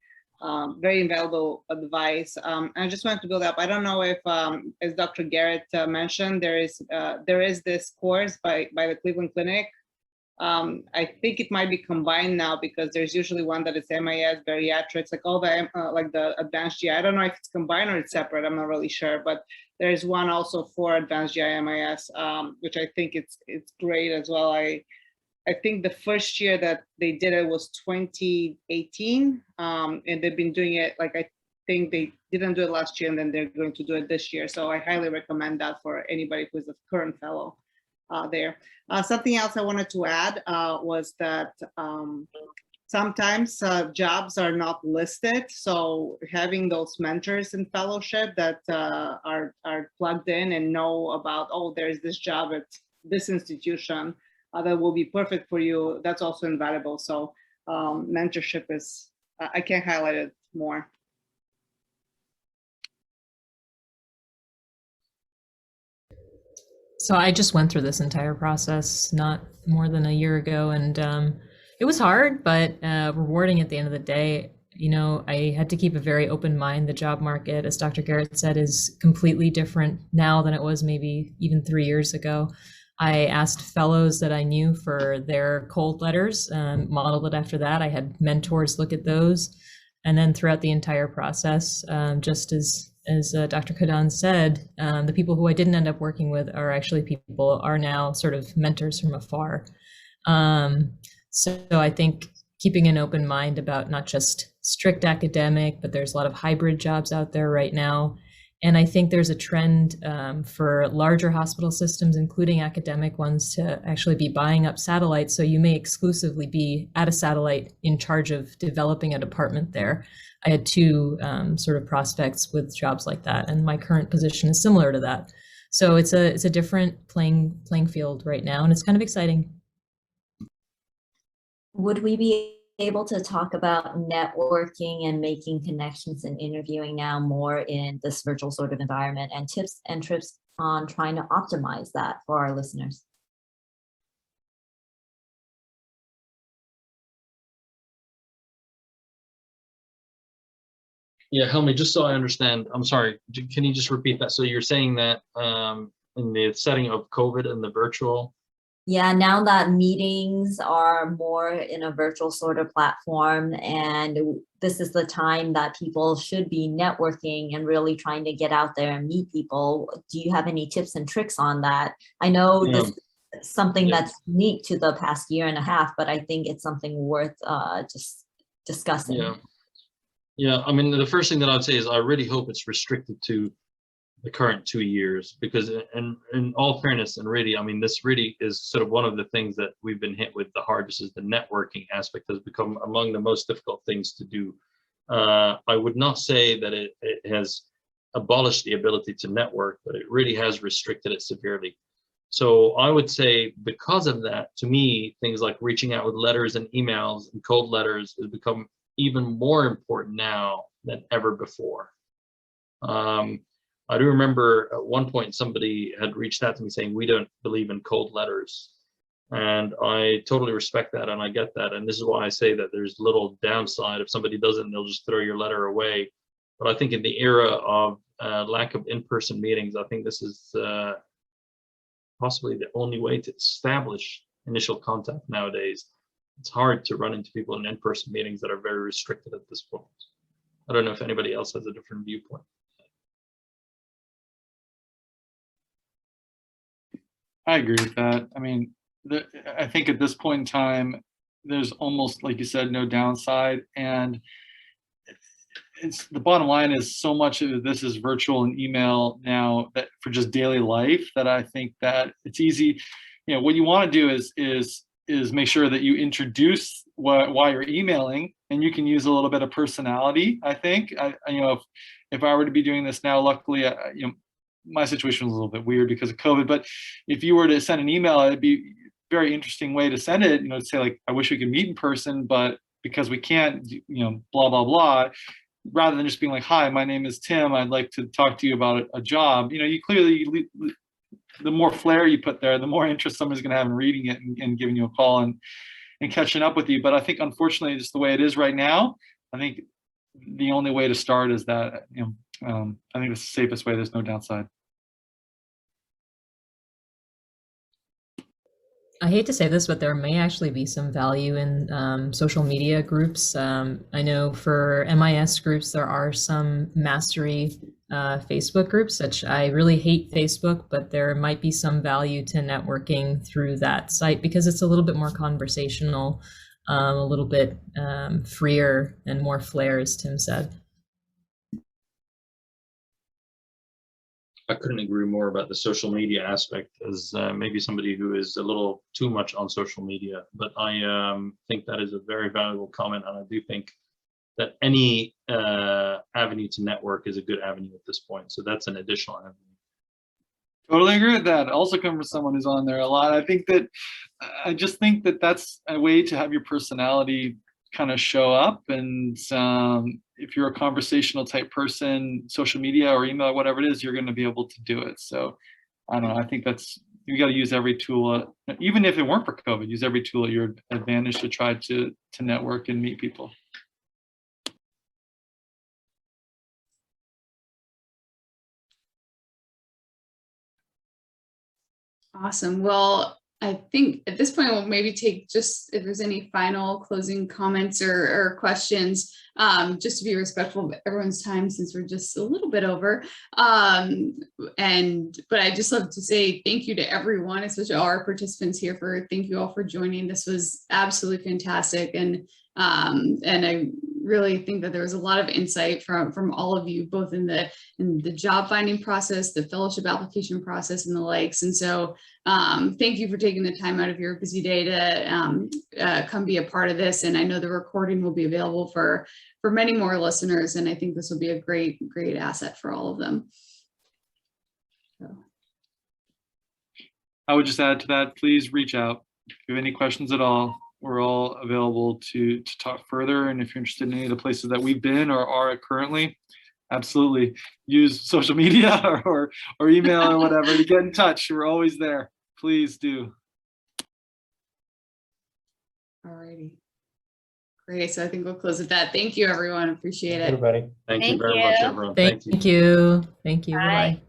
Very invaluable advice. I just wanted to build up. I don't know if, as Dr. Garrett mentioned, there is this course by the Cleveland Clinic. I think it might be combined now, because there's usually one that is MIS, bariatrics, like all the like the advanced GI. I don't know if it's combined or it's separate. I'm not really sure, but there's one also for advanced GI MIS, which I think it's great as well. I think the first year that they did it was 2018, and they've been doing it, like, I think they didn't do it last year, and then they're going to do it this year. So I highly recommend that for anybody who's a current fellow there. Something else I wanted to add was that sometimes jobs are not listed. So having those mentors in fellowship that are plugged in and know about, oh, there's this job at this institution that will be perfect for you, that's also invaluable. So mentorship is, I can't highlight it more. So I just went through this entire process not more than a year ago, and it was hard, but rewarding at the end of the day. You know, I had to keep a very open mind. The job market, as Dr. Garrett said, is completely different now than it was maybe even 3 years ago. I asked fellows that I knew for their cold letters, modeled it after that. I had mentors look at those. And then throughout the entire process, just as Dr. Qadan said, the people who I didn't end up working with are actually people are now sort of mentors from afar. So I think keeping an open mind about not just strict academic, but there's a lot of hybrid jobs out there right now. And I think there's a trend for larger hospital systems, including academic ones, to actually be buying up satellites. So you may exclusively be at a satellite in charge of developing a department there. I had two sort of prospects with jobs like that, and my current position is similar to that. So it's a different playing field right now, and it's kind of exciting. Would we be able to talk about networking and making connections and interviewing now more in this virtual sort of environment, and tips and tricks on trying to optimize that for our listeners? Yeah, Helmi, just so I understand, I'm sorry, can you just repeat that? So you're saying that in the setting of COVID and the virtual. Yeah, now that meetings are more in a virtual sort of platform, and this is the time that people should be networking and really trying to get out there and meet people. Do you have any tips and tricks on that? I know this is something that's unique to the past year and a half, but I think it's something worth just discussing. Yeah, I mean, the first thing that I'd say is I really hope it's restricted to the current 2 years, because in all fairness, and really, I mean, this really is sort of one of the things that we've been hit with the hardest, is the networking aspect has become among the most difficult things to do. I would not say that it has abolished the ability to network, but it really has restricted it severely. So I would say because of that, to me, things like reaching out with letters and emails and cold letters has become even more important now than ever before. I do remember at one point somebody had reached out to me saying, we don't believe in cold letters. And I totally respect that, and I get that. And this is why I say that there's little downside. If somebody doesn't, they'll just throw your letter away. But I think in the era of lack of in-person meetings, I think this is possibly the only way to establish initial contact nowadays. It's hard to run into people in in-person meetings that are very restricted at this point. I don't know if anybody else has a different viewpoint. I agree with that. I mean, I think at this point in time, there's almost, like you said, no downside. And it's the bottom line is so much of this is virtual and email now, that for just daily life, that I think that it's easy. You know, what you want to do is make sure that you introduce why you're emailing, and you can use a little bit of personality. I think, you know, if I were to be doing this now, luckily, you know, my situation was a little bit weird because of COVID, but if you were to send an email, it'd be a very interesting way to send it, you know, to say like, I wish we could meet in person, but because we can't, you know, blah, blah, blah, rather than just being like, hi, my name is Tim, I'd like to talk to you about a job. You know, you clearly, the more flair you put there, the more interest somebody's going to have in reading it and giving you a call and catching up with you. But I think, unfortunately, just the way it is right now, I think the only way to start is that, you know, I think it's the safest way. There's no downside. I hate to say this, but there may actually be some value in social media groups. I know for MIS groups, there are some mastery Facebook groups, which I really hate Facebook, but there might be some value to networking through that site because it's a little bit more conversational, a little bit freer and more flair, as Tim said. I couldn't agree more about the social media aspect, as maybe somebody who is a little too much on social media, but I think that is a very valuable comment, and I do think that any avenue to network is a good avenue at this point. So that's an additional avenue. Totally agree with that. Also come from someone who's on there a lot. I just think that that's a way to have your personality kind of show up. And if you're a conversational type person, social media or email or whatever it is, you're going to be able to do it. So I don't know. I think that's, you got to use every tool, even if it weren't for COVID, use every tool at your advantage to try to network and meet people. Awesome. Well, I think at this point, we'll maybe take just if there's any final closing comments or questions, just to be respectful of everyone's time since we're just a little bit over. But I just love to say thank you to everyone, especially all our participants here, thank you all for joining. This was absolutely fantastic. And I really think that there was a lot of insight from all of you, both in the job finding process, the fellowship application process, and the likes. And so thank you for taking the time out of your busy day to come be a part of this. And I know the recording will be available for many more listeners. And I think this will be a great asset for all of them. So. I would just add to that, please reach out if you have any questions at all. We're all available to talk further. And if you're interested in any of the places that we've been or are currently, absolutely use social media or email or whatever to get in touch. We're always there. Please do. All righty. Great. So I think we'll close with that. Thank you, everyone. Appreciate it. Everybody. Thank you very much, everyone. Thank you. Thank you. Bye. Bye-bye.